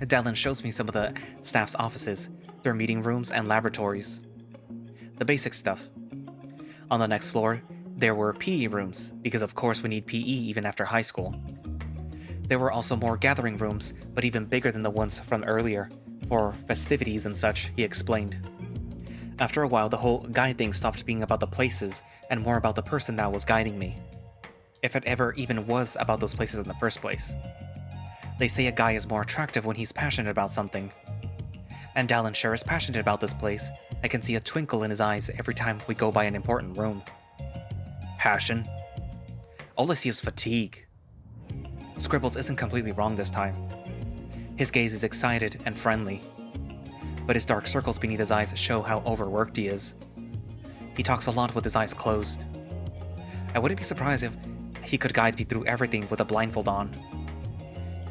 Dallan shows me some of the staff's offices, their meeting rooms and laboratories. The basic stuff. On the next floor, there were PE rooms, because of course we need PE even after high school. There were also more gathering rooms, but even bigger than the ones from earlier, for festivities and such, he explained. After a while, the whole guide thing stopped being about the places, and more about the person that was guiding me. If it ever even was about those places in the first place. They say a guy is more attractive when he's passionate about something. And Dallan sure is passionate about this place. I can see a twinkle in his eyes every time we go by an important room. Passion? All I see is fatigue. Scribbles isn't completely wrong this time. His gaze is excited and friendly, but his dark circles beneath his eyes show how overworked he is. He talks a lot with his eyes closed. I wouldn't be surprised if he could guide me through everything with a blindfold on.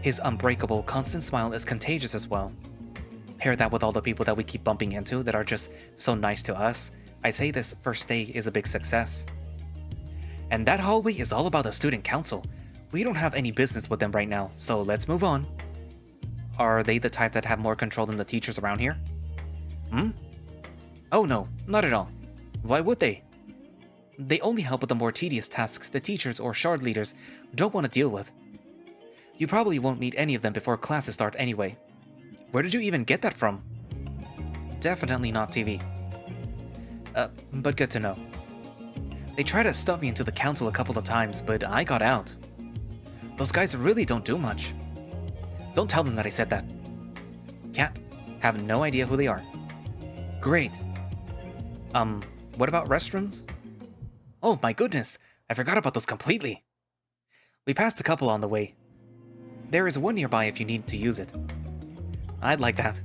His unbreakable, constant smile is contagious as well. Pair that with all the people that we keep bumping into that are just so nice to us, I'd say this first day is a big success. And that hallway is all about the student council. We don't have any business with them right now, so let's move on. Are they the type that have more control than the teachers around here? Oh no, not at all. Why would they? They only help with the more tedious tasks the teachers or shard leaders don't want to deal with. You probably won't meet any of them before classes start anyway. Where did you even get that from? Definitely not TV. But good to know. They tried to stuff me into the council a couple of times, but I got out. Those guys really don't do much. Don't tell them that I said that. Can't. Have no idea who they are. Great. What about restrooms? Oh my goodness, I forgot about those completely. We passed a couple on the way. There is one nearby if you need to use it. I'd like that.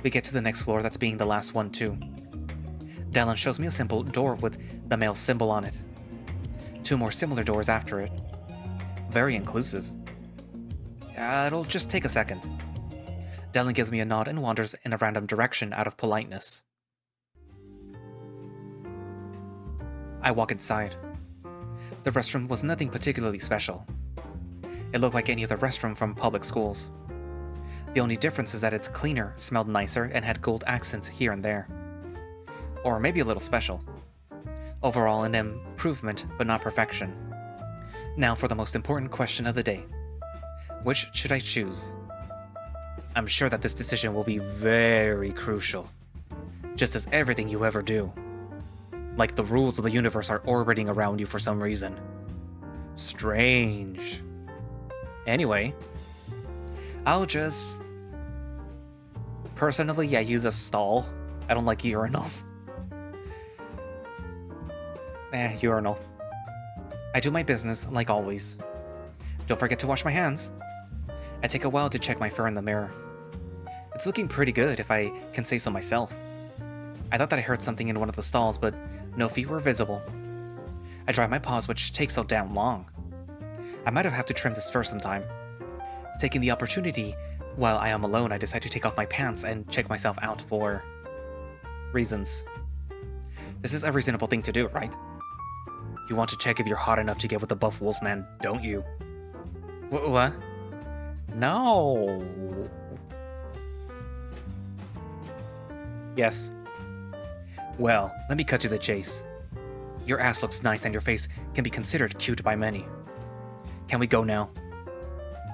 We get to the next floor, that's being the last one too. Dallan shows me a simple door with the male symbol on it. 2 more similar doors after it. Very inclusive. It'll just take a second. Dallan gives me a nod and wanders in a random direction out of politeness. I walk inside. The restroom was nothing particularly special. It looked like any other restroom from public schools. The only difference is that it's cleaner, smelled nicer, and had gold accents here and there. Or maybe a little special. Overall, an improvement, but not perfection. Now for the most important question of the day. Which should I choose? I'm sure that this decision will be very crucial. Just as everything you ever do. Like the rules of the universe are orbiting around you for some reason. Strange. Anyway, I'll just Personally, I use a stall. I don't like urinals. Urinal. I do my business like always. Don't forget to wash my hands. I take a while to check my fur in the mirror. It's looking pretty good, if I can say so myself. I thought that I heard something in one of the stalls, but no feet were visible. I dry my paws, which takes so damn long. I might have to trim this fur sometime. Taking the opportunity, while I am alone, I decide to take off my pants and check myself out for reasons. This is a reasonable thing to do, right? You want to check if you're hot enough to get with the buff wolfman, don't you? What? No. Yes. Well, let me cut to the chase. Your ass looks nice and your face can be considered cute by many. Can we go now?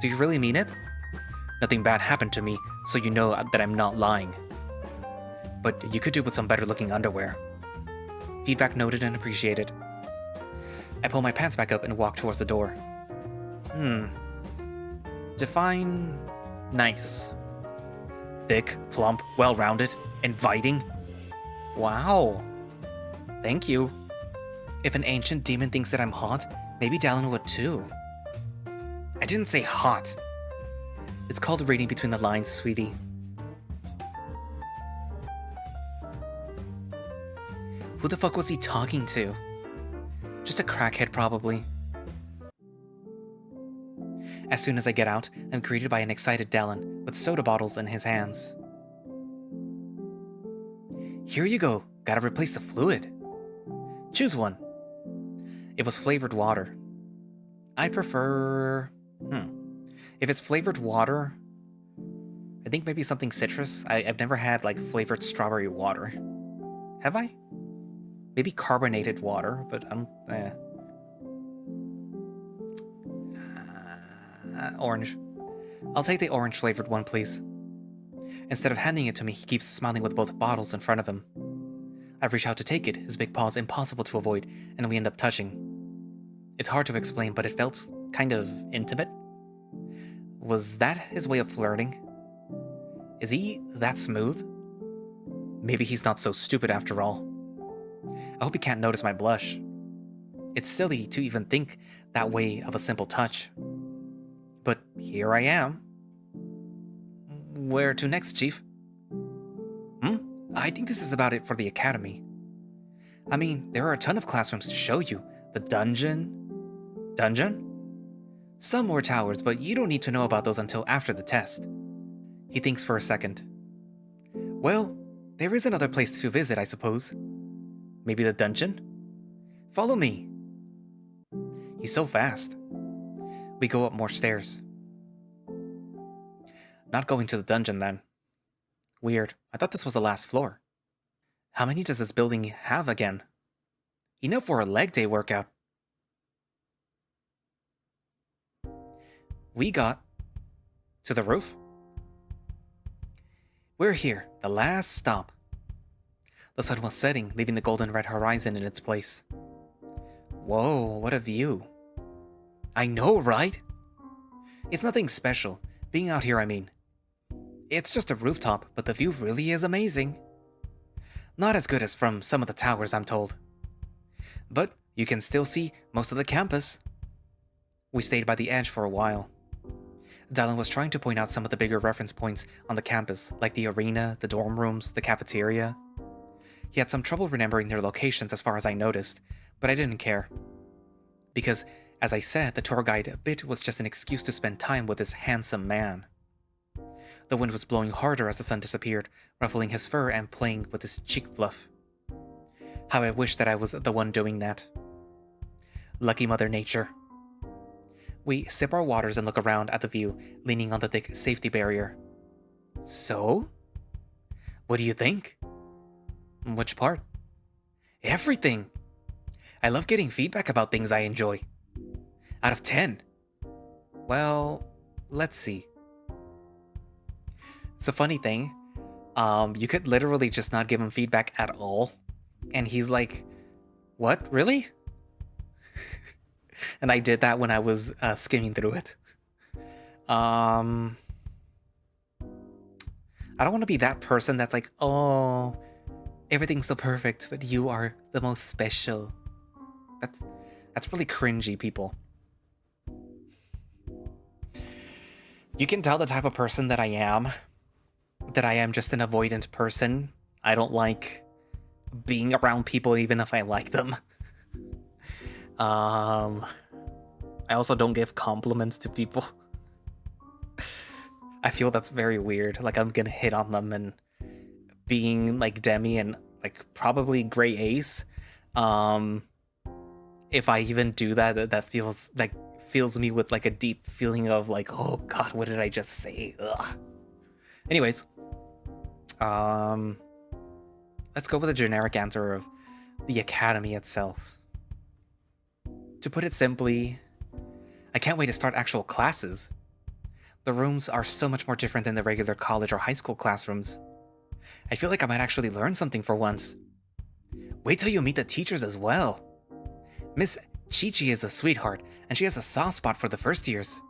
Do you really mean it? Nothing bad happened to me, so you know that I'm not lying. But you could do with some better looking underwear. Feedback noted and appreciated. I pull my pants back up and walk towards the door. Define nice. Thick, plump, well-rounded, inviting. Wow. Thank you. If an ancient demon thinks that I'm hot, maybe Dallan would too. I didn't say hot. It's called reading between the lines, sweetie. Who the fuck was he talking to? Just a crackhead, probably. As soon as I get out, I'm greeted by an excited Dallan with soda bottles in his hands. Here you go. Gotta replace the fluid. Choose one. It was flavored water. I prefer... If it's flavored water, I think maybe something citrus. I've never had, like, flavored strawberry water. Have I? Maybe carbonated water, but I'm... Orange. I'll take the orange flavored one, please. Instead of handing it to me, he keeps smiling with both bottles in front of him. I reach out to take it, his big paws impossible to avoid, and we end up touching. It's hard to explain, but it felt kind of intimate. Was that his way of flirting? Is he that smooth? Maybe he's not so stupid after all. I hope he can't notice my blush. It's silly to even think that way of a simple touch. But here I am. Where to next, Chief? I think this is about it for the academy. I mean, there are a ton of classrooms to show you. The dungeon? Dungeon? Some more towers, but you don't need to know about those until after the test. He thinks for a second. Well, there is another place to visit, I suppose. Maybe the dungeon? Follow me. He's so fast. We go up more stairs. Not going to the dungeon, then. Weird. I thought this was the last floor. How many does this building have again? Enough for a leg day workout. We got to the roof. We're here, the last stop. The sun was setting, leaving the golden red horizon in its place. Whoa, what a view. I know, right? It's nothing special. Being out here, I mean. It's just a rooftop, but the view really is amazing. Not as good as from some of the towers, I'm told. But you can still see most of the campus. We stayed by the edge for a while. Dallan was trying to point out some of the bigger reference points on the campus, like the arena, the dorm rooms, the cafeteria. He had some trouble remembering their locations as far as I noticed, but I didn't care. Because, as I said, the tour guide bit was just an excuse to spend time with this handsome man. The wind was blowing harder as the sun disappeared, ruffling his fur and playing with his cheek fluff. How I wish that I was the one doing that. Lucky Mother Nature. We sip our waters and look around at the view, leaning on the thick safety barrier. So? What do you think? Which part? Everything! I love getting feedback about things I enjoy. Out of 10. Well, let's see. It's a funny thing. You could literally just not give him feedback at all. And he's like, what? Really? And I did that when I was skimming through it. I don't want to be that person that's like, oh, everything's so perfect, but you are the most special. That's really cringy, people. You can tell the type of person that I am. That I am just an avoidant person. I don't like being around people even if I like them. I also don't give compliments to people. I feel that's very weird. Like I'm gonna hit on them, and being like Demi and like probably Gray Ace. If I even do that, that feels me with like a deep feeling of like, oh god, what did I just say? Ugh. Anyways, let's go with a generic answer of the academy itself. To put it simply, I can't wait to start actual classes. The rooms are so much more different than the regular college or high school classrooms. I feel like I might actually learn something for once. Wait till you meet the teachers as well. Miss Chi-Chi is a sweetheart, and she has a soft spot for the first years.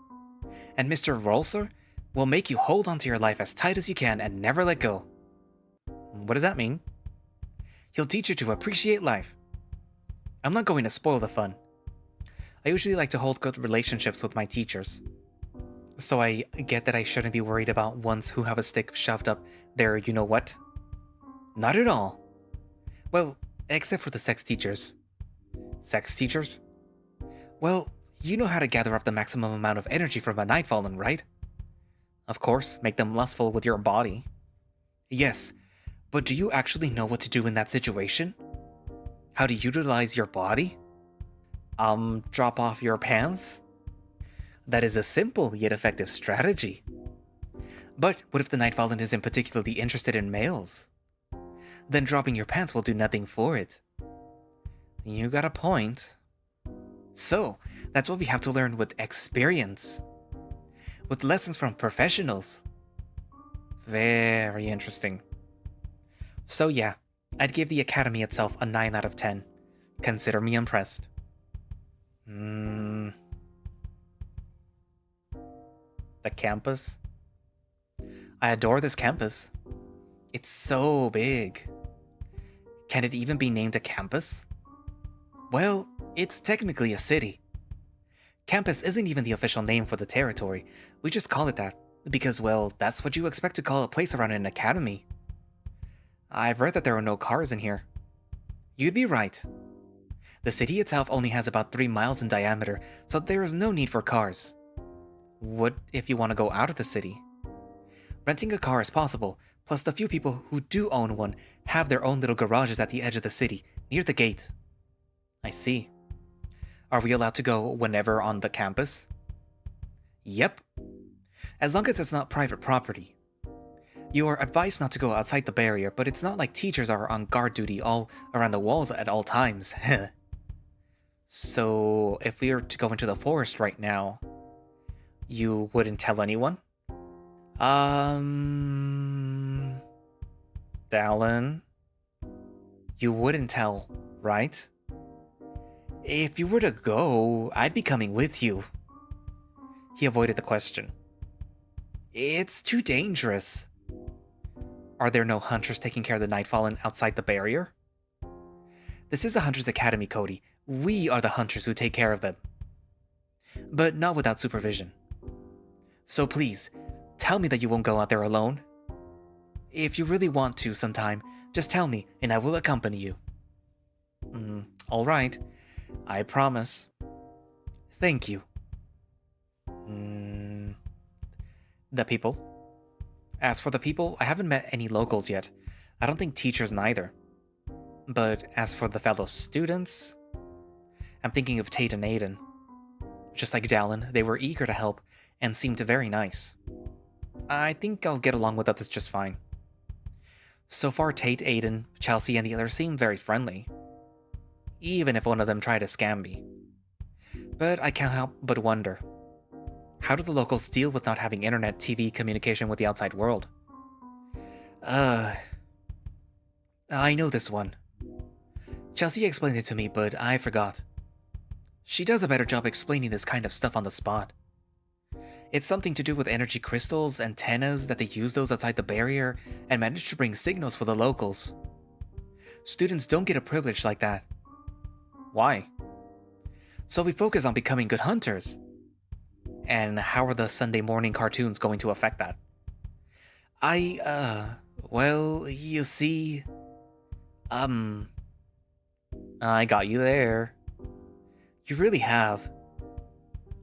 And Mr. Rolser will make you hold onto your life as tight as you can and never let go. What does that mean? He'll teach you to appreciate life. I'm not going to spoil the fun. I usually like to hold good relationships with my teachers. So I get that I shouldn't be worried about ones who have a stick shoved up their you-know-what. Not at all. Well, except for the sex teachers. Sex teachers? Well, you know how to gather up the maximum amount of energy from a Nightfallen, right? Of course, make them lustful with your body. Yes, but do you actually know what to do in that situation? How to utilize your body? Drop off your pants? That is a simple yet effective strategy. But what if the Nightfallen isn't particularly interested in males? Then dropping your pants will do nothing for it. You got a point. So, that's what we have to learn with experience. With lessons from professionals. Very interesting. So yeah, I'd give the academy itself a 9 out of 10. Consider me impressed. The campus? I adore this campus. It's so big. Can it even be named a campus? Well, it's technically a city. Campus isn't even the official name for the territory. We just call it that, because, well, that's what you expect to call a place around an academy. I've read that there are no cars in here. You'd be right. The city itself only has about 3 miles in diameter, so there is no need for cars. What if you want to go out of the city? Renting a car is possible, plus the few people who do own one have their own little garages at the edge of the city, near the gate. I see. Are we allowed to go whenever on the campus? Yep. As long as it's not private property. You are advised not to go outside the barrier, but it's not like teachers are on guard duty all around the walls at all times. So, if we were to go into the forest right now, you wouldn't tell anyone? Dallan? You wouldn't tell, right? If you were to go, I'd be coming with you. He avoided the question. It's too dangerous. Are there no hunters taking care of the Nightfallen outside the barrier? This is a Hunter's Academy, Cody. We are the hunters who take care of them. But not without supervision. So please, tell me that you won't go out there alone. If you really want to sometime, just tell me and I will accompany you. Alright. I promise. Thank you. The people? As for the people, I haven't met any locals yet. I don't think teachers neither. But as for the fellow students, I'm thinking of Tate and Aiden. Just like Dallan, they were eager to help and seemed very nice. I think I'll get along with others just fine. So far, Tate, Aiden, Chelsea, and the others seem very friendly. Even if one of them tried to scam me. But I can't help but wonder. How do the locals deal with not having internet, TV, communication with the outside world? I know this one. Chelsea explained it to me, but I forgot. She does a better job explaining this kind of stuff on the spot. It's something to do with energy crystals, antennas, that they use those outside the barrier, and manage to bring signals for the locals. Students don't get a privilege like that. Why? So we focus on becoming good hunters. And how are the Sunday morning cartoons going to affect that? Well, you see... I got you there. You really have.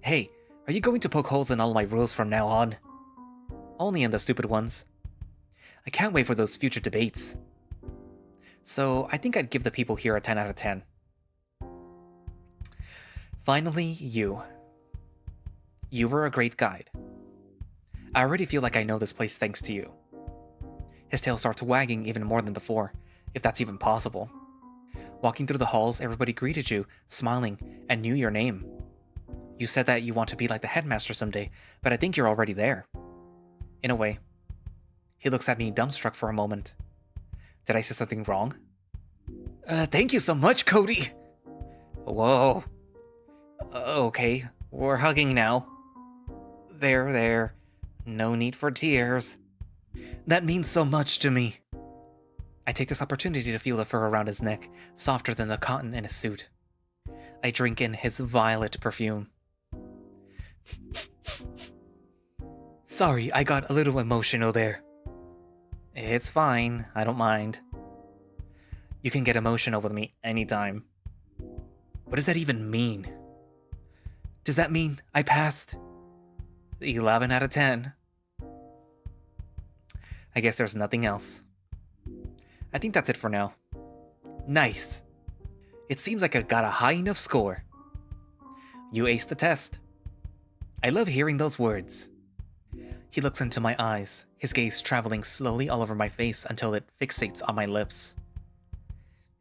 Hey, are you going to poke holes in all my rules from now on? Only in the stupid ones. I can't wait for those future debates. So, I think I'd give the people here a 10 out of 10. Finally, you. You were a great guide. I already feel like I know this place thanks to you. His tail starts wagging even more than before, if that's even possible. Walking through the halls, everybody greeted you, smiling, and knew your name. You said that you want to be like the Headmaster someday, but I think you're already there. In a way. He looks at me dumbstruck for a moment. Did I say something wrong? Thank you so much, Cody! Whoa. Okay, we're hugging now. There. No need for tears. That means so much to me. I take this opportunity to feel the fur around his neck, softer than the cotton in his suit. I drink in his violet perfume. Sorry, I got a little emotional there. It's fine, I don't mind. You can get emotional with me anytime. What does that even mean? Does that mean I passed? 11 out of 10. I guess there's nothing else. I think that's it for now. Nice. It seems like I got a high enough score. You aced the test. I love hearing those words. He looks into my eyes, his gaze traveling slowly all over my face until it fixates on my lips.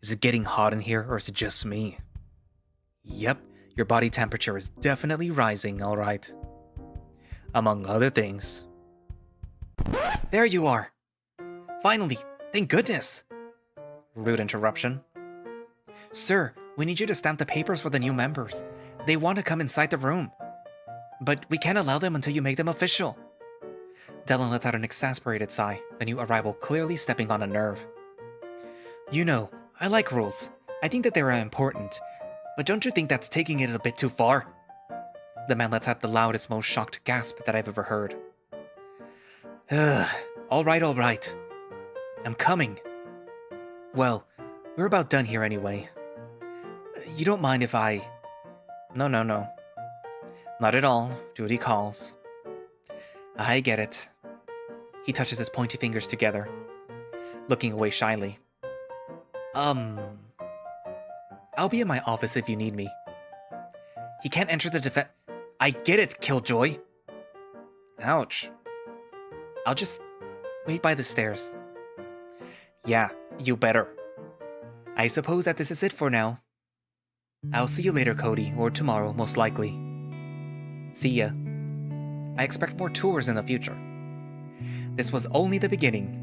Is it getting hot in here, or is it just me? Yep, your body temperature is definitely rising, alright. Among other things. There you are! Finally, thank goodness! Rude interruption. Sir, we need you to stamp the papers for the new members. They want to come inside the room. But we can't allow them until you make them official. Dallan lets out an exasperated sigh, the new arrival clearly stepping on a nerve. You know, I like rules. I think that they are important. But don't you think that's taking it a bit too far? The man lets out the loudest, most shocked gasp that I've ever heard. Alright. I'm coming. Well, we're about done here anyway. You don't mind if I... No. Not at all. Duty calls. I get it. He touches his pointy fingers together, looking away shyly. I'll be in my office if you need me. He can't enter the defense... I get it, Killjoy! Ouch. I'll just wait by the stairs. Yeah, you better. I suppose that this is it for now. I'll see you later, Cody, or tomorrow, most likely. See ya. I expect more tours in the future. This was only the beginning.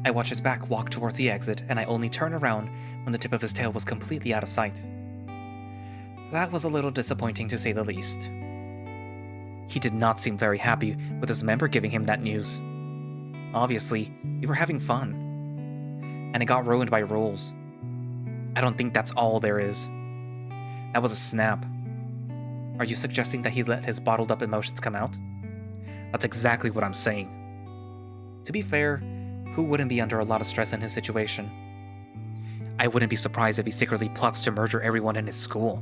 I watch his back walk towards the exit, and I only turn around when the tip of his tail was completely out of sight. That was a little disappointing, to say the least. He did not seem very happy with his member giving him that news. Obviously, we were having fun. And it got ruined by rules. I don't think that's all there is. That was a snap. Are you suggesting that he let his bottled up emotions come out? That's exactly what I'm saying. To be fair, who wouldn't be under a lot of stress in his situation? I wouldn't be surprised if he secretly plots to murder everyone in his school.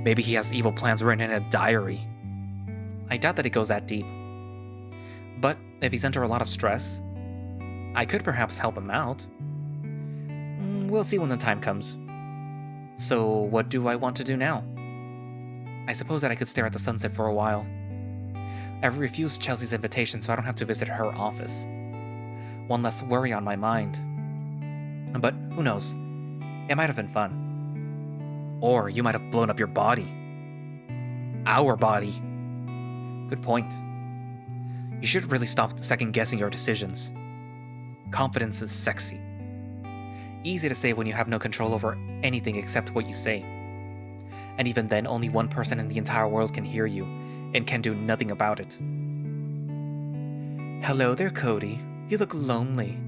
Maybe he has evil plans written in a diary. I doubt that it goes that deep. But if he's under a lot of stress, I could perhaps help him out. We'll see when the time comes. So what do I want to do now? I suppose that I could stare at the sunset for a while. I've refused Chelsea's invitation so I don't have to visit her office. One less worry on my mind. But who knows? It might have been fun. Or you might have blown up your body. Our body. Good point. You should really stop second-guessing your decisions. Confidence is sexy. Easy to say when you have no control over anything except what you say. And even then, only one person in the entire world can hear you, and can do nothing about it. Hello there, Cody. You look lonely.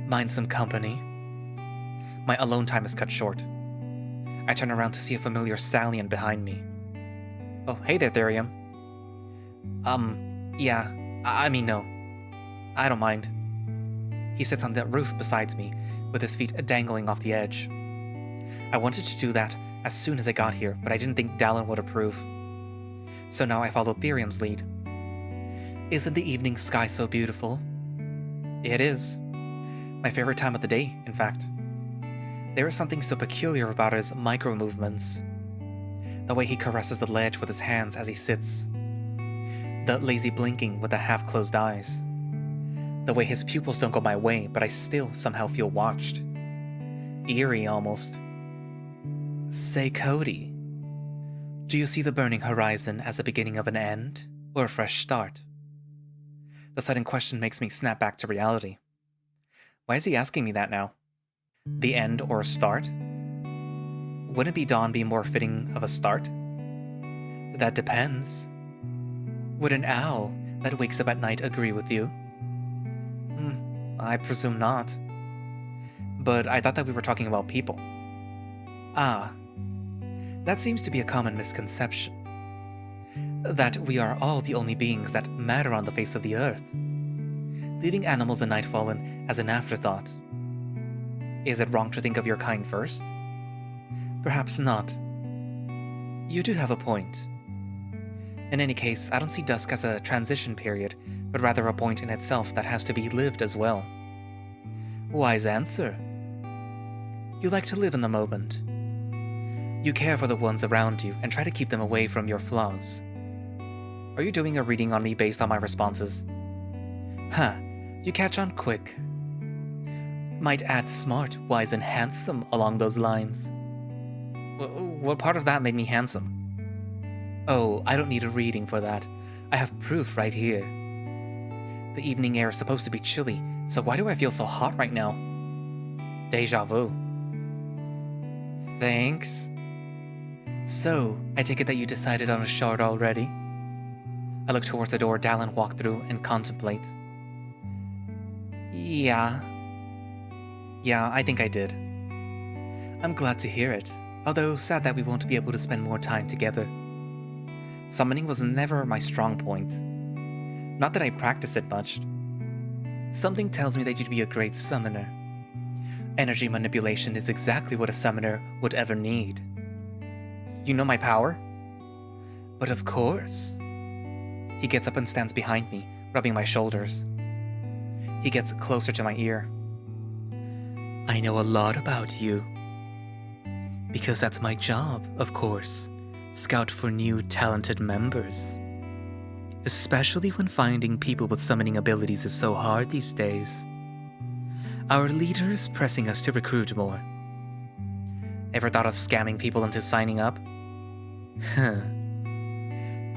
Mind some company? My alone time is cut short. I turn around to see a familiar stallion behind me. Oh, hey there, Therium. Yeah, I mean, no. I don't mind. He sits on the roof beside me, with his feet dangling off the edge. I wanted to do that as soon as I got here, but I didn't think Dallan would approve. So now I follow Therium's lead. Isn't the evening sky so beautiful? It is. My favorite time of the day, in fact. There is something so peculiar about his micro-movements. The way he caresses the ledge with his hands as he sits. The lazy blinking with the half-closed eyes. The way his pupils don't go my way, but I still somehow feel watched. Eerie, almost. Say, Cody, do you see the burning horizon as the beginning of an end, or a fresh start? The sudden question makes me snap back to reality. Why is he asking me that now? The end or a start? Wouldn't dawn be more fitting of a start? That depends. Would an owl that wakes up at night agree with you? I presume not. But I thought that we were talking about people. Ah, that seems to be a common misconception. That we are all the only beings that matter on the face of the earth, leaving animals and Nightfallen as an afterthought. Is it wrong to think of your kind first? Perhaps not. You do have a point. In any case, I don't see dusk as a transition period, but rather a point in itself that has to be lived as well. Wise answer. You like to live in the moment. You care for the ones around you and try to keep them away from your flaws. Are you doing a reading on me based on my responses? Huh, you catch on quick. Might add smart, wise, and handsome along those lines. What part of that made me handsome? Oh, I don't need a reading for that. I have proof right here. The evening air is supposed to be chilly, so why do I feel so hot right now? Deja vu. Thanks. So, I take it that you decided on a shard already? I look towards the door Dallan walked through and contemplate. Yeah, I think I did. I'm glad to hear it, although sad that we won't be able to spend more time together. Summoning was never my strong point. Not that I practiced it much. Something tells me that you'd be a great summoner. Energy manipulation is exactly what a summoner would ever need. You know my power? But of course. He gets up and stands behind me, rubbing my shoulders. He gets closer to my ear. I know a lot about you. Because that's my job, of course. Scout for new, talented members. Especially when finding people with summoning abilities is so hard these days. Our leader is pressing us to recruit more. Ever thought of scamming people into signing up? Huh.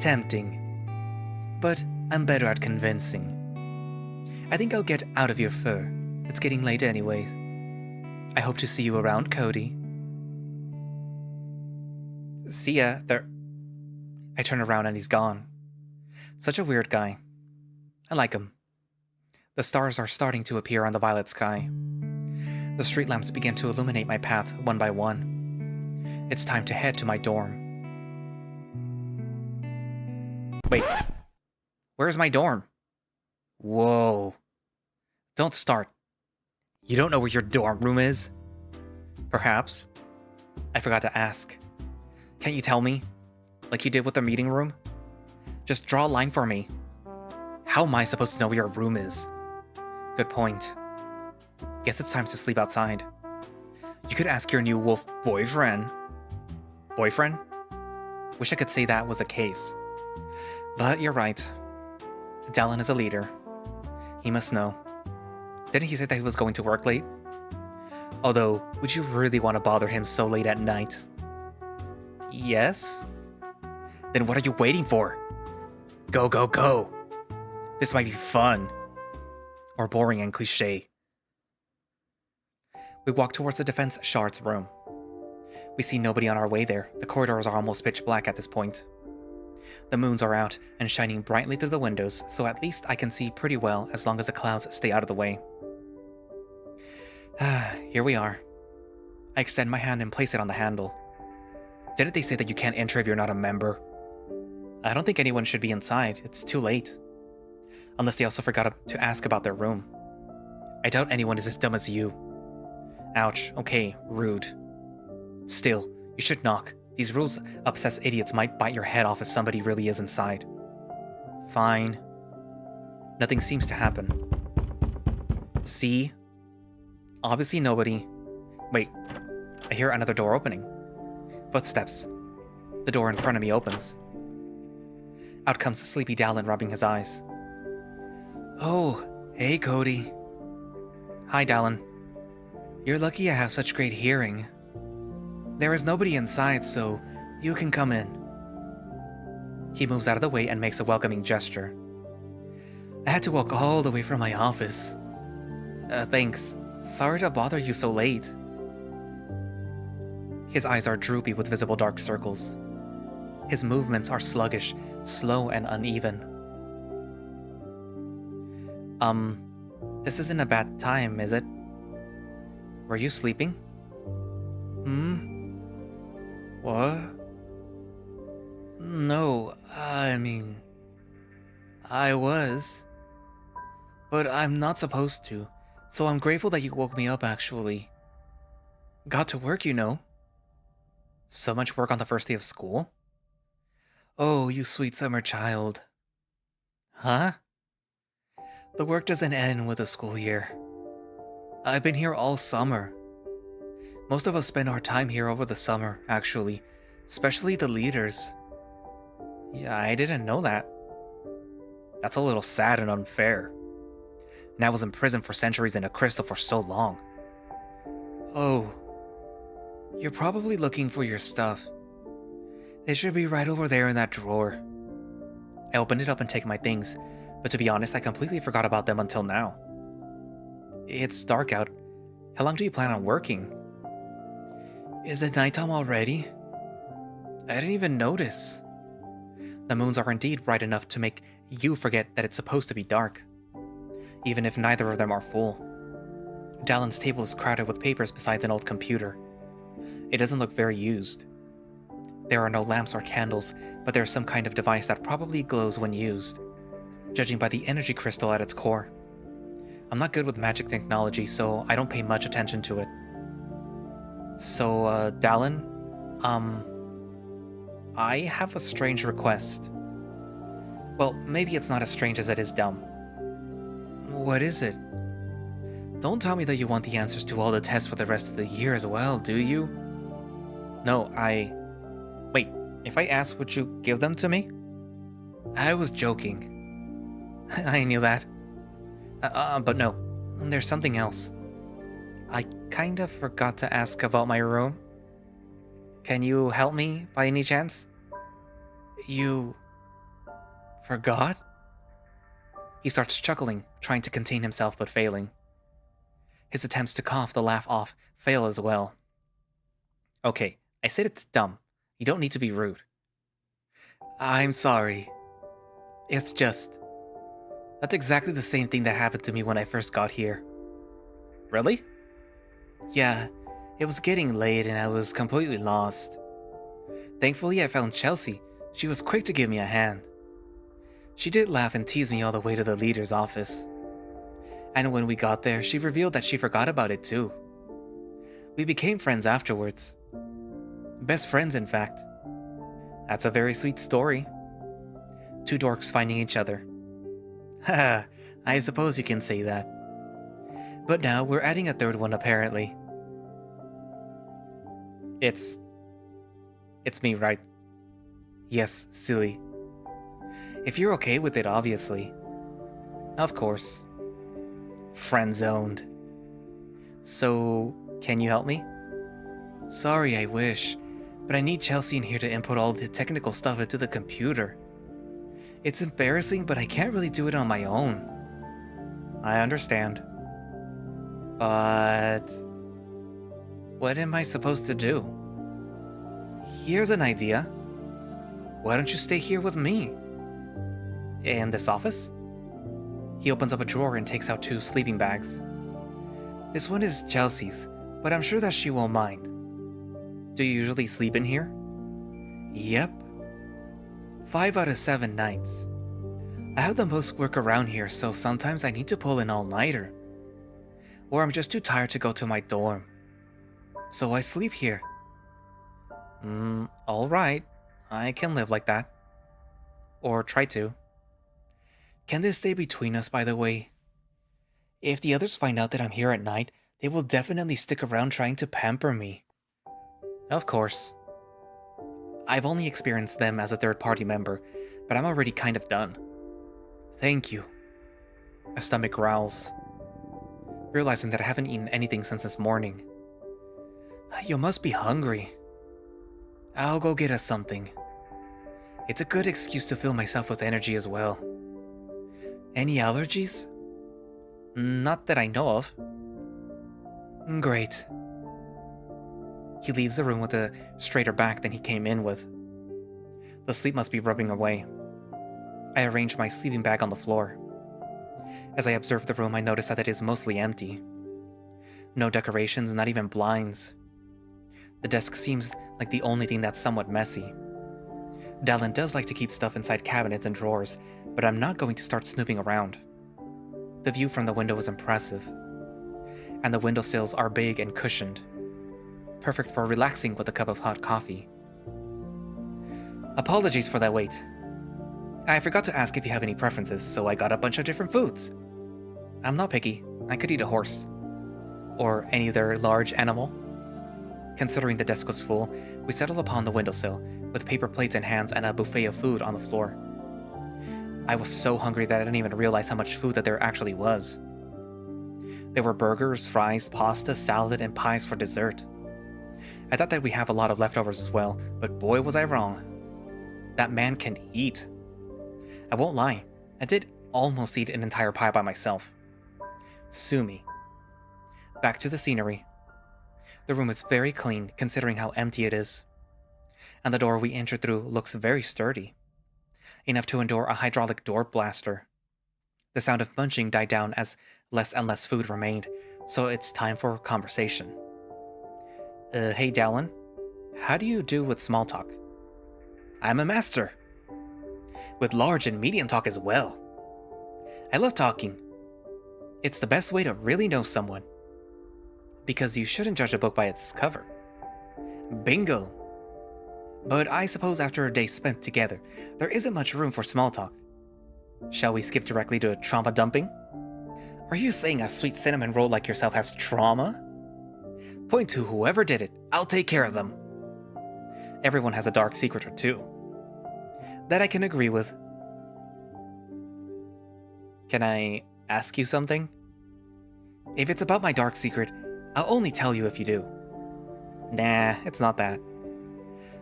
Tempting. But I'm better at convincing. I think I'll get out of your fur. It's getting late anyways. I hope to see you around, Cody. See ya, there. I turn around and he's gone. Such a weird guy. I like him. The stars are starting to appear on the violet sky. The street lamps begin to illuminate my path one by one. It's time to head to my dorm. Wait. Where's my dorm? Whoa. Don't start. You don't know where your dorm room is? Perhaps. I forgot to ask. Can't you tell me? Like you did with the meeting room? Just draw a line for me. How am I supposed to know where your room is? Good point. Guess it's time to sleep outside. You could ask your new wolf boyfriend. Boyfriend? Wish I could say that was the case. But you're right. Dallan is a leader. He must know. Didn't he say that he was going to work late? Although, would you really want to bother him so late at night? Yes? Then what are you waiting for? Go, go, go! This might be fun. Or boring and cliche. We walk towards the defense Shards room. We see nobody on our way there. The corridors are almost pitch black at this point. The moons are out and shining brightly through the windows, so at least I can see pretty well as long as the clouds stay out of the way. Here we are. I extend my hand and place it on the handle. Didn't they say that you can't enter if you're not a member? I don't think anyone should be inside. It's too late. Unless they also forgot to ask about their room. I doubt anyone is as dumb as you. Ouch. Okay, rude. Still, you should knock. These rules-obsessed idiots might bite your head off if somebody really is inside. Fine. Nothing seems to happen. See? Obviously nobody. Wait. I hear another door opening. Footsteps. The door in front of me opens. Out comes sleepy Dallan, rubbing his eyes. Oh, hey Cody. Hi, Dallan. You're lucky I have such great hearing. There is nobody inside, so you can come in. He moves out of the way and makes a welcoming gesture. I had to walk all the way from my office. Thanks. Sorry to bother you so late. His eyes are droopy with visible dark circles. His movements are sluggish, slow and uneven. This isn't a bad time, is it? Were you sleeping? What? No, I mean... I was. But I'm not supposed to, so I'm grateful that you woke me up, actually. Got to work, you know. So much work on the first day of school? Oh, you sweet summer child. Huh? The work doesn't end with the school year. I've been here all summer. Most of us spend our time here over the summer, actually. Especially the leaders. Yeah, I didn't know that. That's a little sad and unfair. And I was in prison for centuries in a crystal for so long. Oh. You're probably looking for your stuff. It should be right over there in that drawer. I open it up and take my things, but to be honest, I completely forgot about them until now. It's dark out. How long do you plan on working? Is it nighttime already? I didn't even notice. The moons are indeed bright enough to make you forget that it's supposed to be dark, even if neither of them are full. Dallan's table is crowded with papers besides an old computer. It doesn't look very used. There are no lamps or candles, but there's some kind of device that probably glows when used, judging by the energy crystal at its core. I'm not good with magic technology, so I don't pay much attention to it. So, Dallan, I have a strange request. Well, maybe it's not as strange as it is dumb. What is it? Don't tell me that you want the answers to all the tests for the rest of the year as well, do you? No, Wait, if I asked, would you give them to me? I was joking. I knew that. But no, there's something else. I kind of forgot to ask about my room. Can you help me by any chance? You... forgot? He starts chuckling, trying to contain himself but failing. His attempts to cough the laugh off fail as well. Okay, I said it's dumb. You don't need to be rude. I'm sorry. It's just... that's exactly the same thing that happened to me when I first got here. Really? Yeah, it was getting late and I was completely lost. Thankfully, I found Chelsea. She was quick to give me a hand. She did laugh and tease me all the way to the leader's office. And when we got there, she revealed that she forgot about it too. We became friends afterwards. Best friends, in fact. That's a very sweet story. Two dorks finding each other. Haha, I suppose you can say that. But now we're adding a third one, apparently. It's me, right? Yes, silly. If you're okay with it, obviously. Of course. Friend-zoned. So, can you help me? Sorry, I wish, but I need Chelsea in here to input all the technical stuff into the computer. It's embarrassing, but I can't really do it on my own. I understand. But... what am I supposed to do? Here's an idea. Why don't you stay here with me? In this office? He opens up a drawer and takes out 2 sleeping bags. This one is Chelsea's, but I'm sure that she won't mind. Do you usually sleep in here? Yep. 5 out of 7 nights. I have the most work around here, so sometimes I need to pull an all-nighter. Or I'm just too tired to go to my dorm. So I sleep here. Alright. I can live like that. Or try to. Can this stay between us, by the way? If the others find out that I'm here at night, they will definitely stick around trying to pamper me. Of course. I've only experienced them as a third-party member, but I'm already kind of done. Thank you. My stomach growls, realizing that I haven't eaten anything since this morning. You must be hungry. I'll go get us something. It's a good excuse to fill myself with energy as well. Any allergies? Not that I know of. Great. He leaves the room with a straighter back than he came in with. The sleep must be rubbing away. I arrange my sleeping bag on the floor. As I observe the room, I notice that it is mostly empty. No decorations, not even blinds. The desk seems like the only thing that's somewhat messy. Dallan does like to keep stuff inside cabinets and drawers, but I'm not going to start snooping around. The view from the window is impressive, and the windowsills are big and cushioned, perfect for relaxing with a cup of hot coffee. Apologies for that wait. I forgot to ask if you have any preferences, so I got a bunch of different foods. I'm not picky. I could eat a horse. Or any other large animal. Considering the desk was full, we settled upon the windowsill, with paper plates in hands and a buffet of food on the floor. I was so hungry that I didn't even realize how much food that there actually was. There were burgers, fries, pasta, salad, and pies for dessert. I thought that we'd have a lot of leftovers as well, but boy was I wrong. That man can eat. I won't lie, I did almost eat an entire pie by myself. Sue me. Back to the scenery. The room is very clean, considering how empty it is. And the door we entered through looks very sturdy. Enough to endure a hydraulic door blaster. The sound of munching died down as less and less food remained, so it's time for conversation. Hey Dallan, how do you do with small talk? I'm a master. With large and medium talk as well. I love talking. It's the best way to really know someone. Because you shouldn't judge a book by its cover. Bingo! But I suppose after a day spent together, there isn't much room for small talk. Shall we skip directly to trauma dumping? Are you saying a sweet cinnamon roll like yourself has trauma? Point to whoever did it. I'll take care of them. Everyone has a dark secret or two. That I can agree with. Can I ask you something? If it's about my dark secret, I'll only tell you if you do. Nah, it's not that.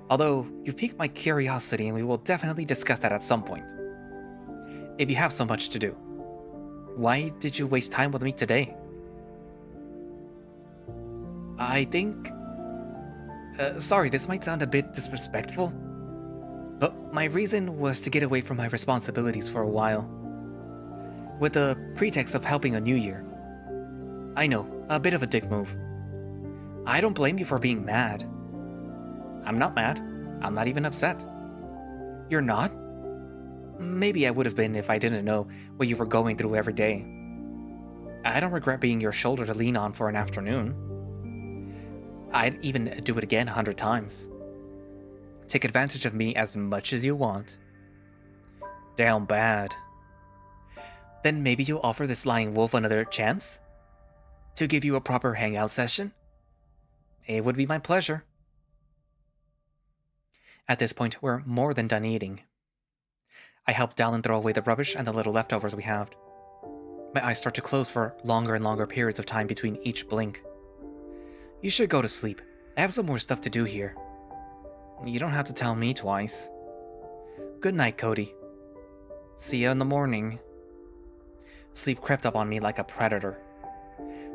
Although, you've piqued my curiosity and we will definitely discuss that at some point. If you have so much to do, why did you waste time with me today? I think... sorry, this might sound a bit disrespectful, but my reason was to get away from my responsibilities for a while. With the pretext of helping a new year. I know, a bit of a dick move. I don't blame you for being mad. I'm not mad. I'm not even upset. You're not? Maybe I would have been if I didn't know what you were going through every day. I don't regret being your shoulder to lean on for an afternoon. I'd even do it again 100 times. Take advantage of me as much as you want. Damn bad. Then maybe you'll offer this lying wolf another chance? To give you a proper hangout session? It would be my pleasure. At this point, we're more than done eating. I help Dallan throw away the rubbish and the little leftovers we have. My eyes start to close for longer and longer periods of time between each blink. You should go to sleep. I have some more stuff to do here. You don't have to tell me twice. Good night, Cody. See you in the morning. Sleep crept up on me like a predator,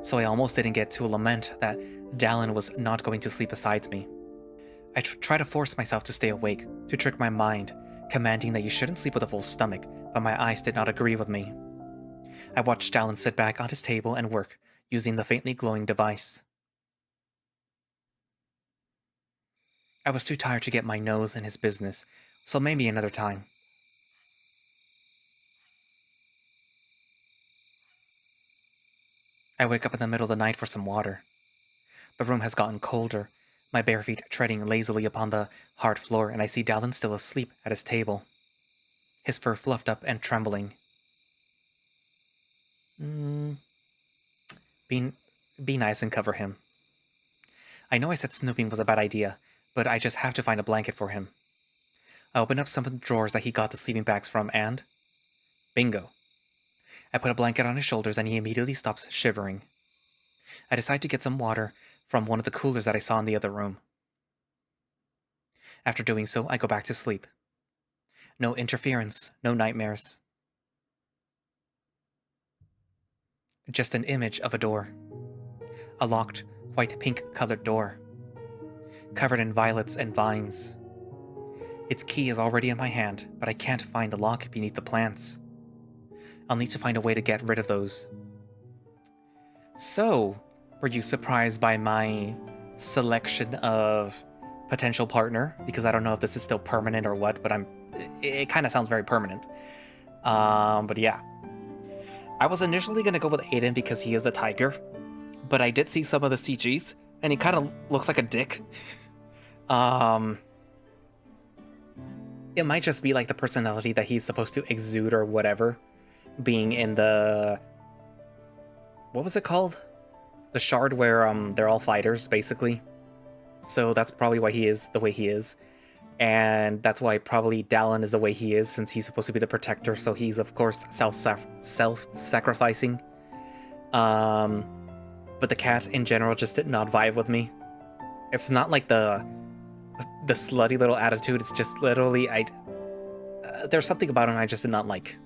so I almost didn't get to lament that Dallan was not going to sleep beside me. I try to force myself to stay awake, to trick my mind, commanding that you shouldn't sleep with a full stomach, but my eyes did not agree with me. I watched Dallan sit back on his table and work, using the faintly glowing device. I was too tired to get my nose in his business, so maybe another time. I wake up in the middle of the night for some water. The room has gotten colder, my bare feet treading lazily upon the hard floor, and I see Dallan still asleep at his table, his fur fluffed up and trembling. Be nice and cover him. I know I said snooping was a bad idea, but I just have to find a blanket for him. I open up some of the drawers that he got the sleeping bags from and... bingo. I put a blanket on his shoulders and he immediately stops shivering. I decide to get some water from one of the coolers that I saw in the other room. After doing so, I go back to sleep. No interference, no nightmares. Just an image of a door. A locked, white pink-colored door. Covered in violets and vines. Its key is already in my hand, but I can't find the lock beneath the plants. I'll need to find a way to get rid of those. So, were you surprised by my selection of potential partner? Because I don't know if this is still permanent or what, but it kind of sounds very permanent. But yeah. I was initially going to go with Aiden because he is a tiger, but I did see some of the CGs, and he kind of looks like a dick. It might just be like the personality that he's supposed to exude or whatever, being in the... what was it called? The Shard where they're all fighters, basically. So that's probably why he is the way he is. And that's why probably Dallan is the way he is, since he's supposed to be the protector, so he's, of course, self-sacrificing. But the cat, in general, just did not vibe with me. It's not like the slutty little attitude, it's just literally, there's something about him I just did not like.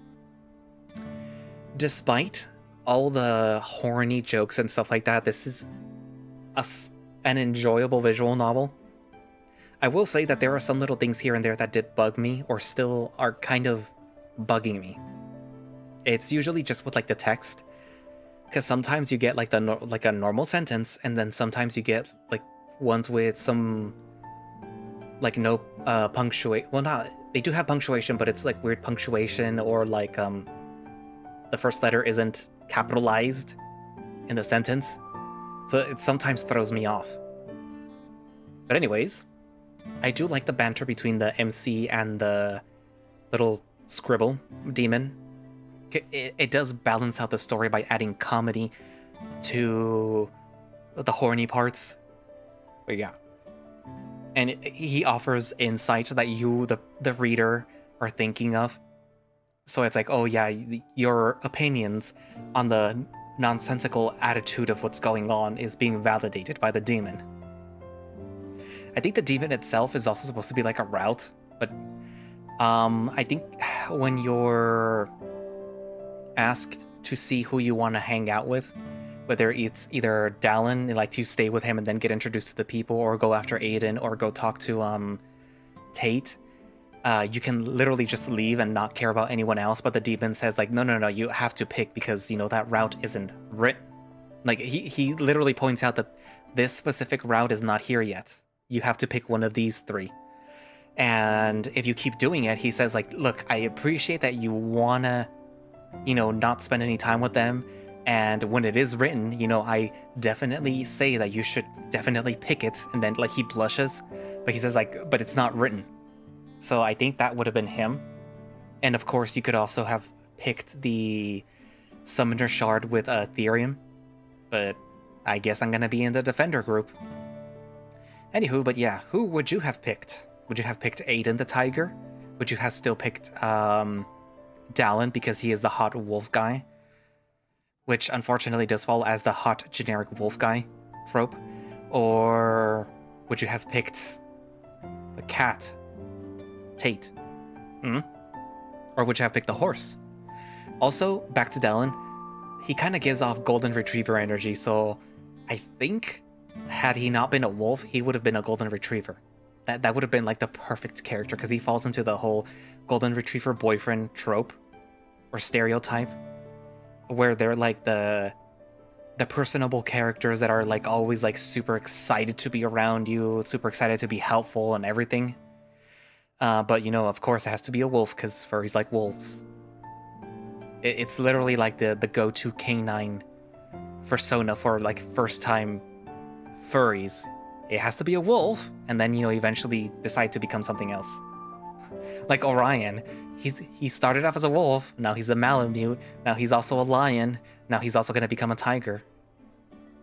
Despite all the horny jokes and stuff like that, this is an enjoyable visual novel. I will say that there are some little things here and there that did bug me, or still are kind of bugging me. It's usually just with like the text, because sometimes you get like a normal sentence, and then sometimes you get like ones with some like no punctuation. Well, not, they do have punctuation, but it's like weird punctuation, or like the first letter isn't capitalized in the sentence, so it sometimes throws me off. But anyways, I do like the banter between the MC and the little scribble demon. It does balance out the story by adding comedy to the horny parts. But yeah. And he offers insight that you, the reader, are thinking of. So it's like, oh yeah, your opinions on the nonsensical attitude of what's going on is being validated by the demon. I think the demon itself is also supposed to be like a route, but I think when you're asked to see who you want to hang out with, whether it's either Dallan, like to stay with him and then get introduced to the people, or go after Aiden, or go talk to Tate, you can literally just leave and not care about anyone else, but the demon says like, no, you have to pick because, you know, that route isn't written. Like, he literally points out that this specific route is not here yet. You have to pick one of these three. And if you keep doing it, he says like, look, I appreciate that you wanna, you know, not spend any time with them. And when it is written, you know, I definitely say that you should definitely pick it. And then like he blushes, but he says like, but it's not written. So I think that would have been him. And of course, you could also have picked the Summoner Shard with Therium. But I guess I'm gonna be in the Defender group. Anywho, but yeah, who would you have picked? Would you have picked Aiden the Tiger? Would you have still picked Dallan because he is the hot wolf guy? Which unfortunately does fall as the hot generic wolf guy trope. Or would you have picked the cat, Tate? Or would you have picked the horse? Also, back to Dallan, he kind of gives off golden retriever energy, so I think had he not been a wolf, he would have been a golden retriever. that would have been like the perfect character, because he falls into the whole golden retriever boyfriend trope or stereotype, where they're like the personable characters that are like always like super excited to be around you, super excited to be helpful and everything. But you know, of course, it has to be a wolf, because furries like wolves. It's literally like the go-to canine persona for like first-time furries. It has to be a wolf, and then, you know, eventually decide to become something else. Like Orion, he started off as a wolf, now he's a Malamute, now he's also a lion, now he's also gonna become a tiger.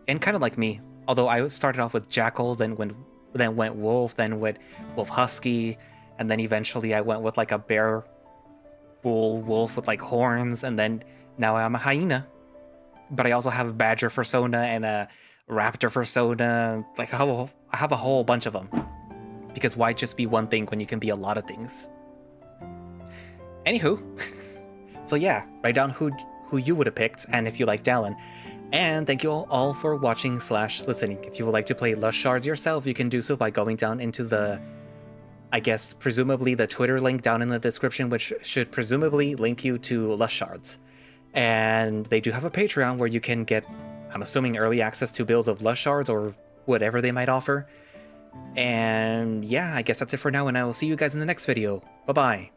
And kind of like me, although I started off with Jackal, then went wolf, then went wolf husky, and then eventually I went with like a bear bull wolf with like horns, and then now I'm a hyena. But I also have a badger persona and a raptor persona. Like I have a whole bunch of them. Because why just be one thing when you can be a lot of things? Anywho, so yeah, write down who you would have picked, and if you like Dallan. And thank you all for watching / listening. If you would like to play Lush Shards yourself, you can do so by going down into the, I guess, presumably the Twitter link down in the description, which should presumably link you to Lush Shards. And they do have a Patreon where you can get, I'm assuming, early access to builds of Lush Shards or whatever they might offer. And yeah, I guess that's it for now, and I will see you guys in the next video. Bye-bye.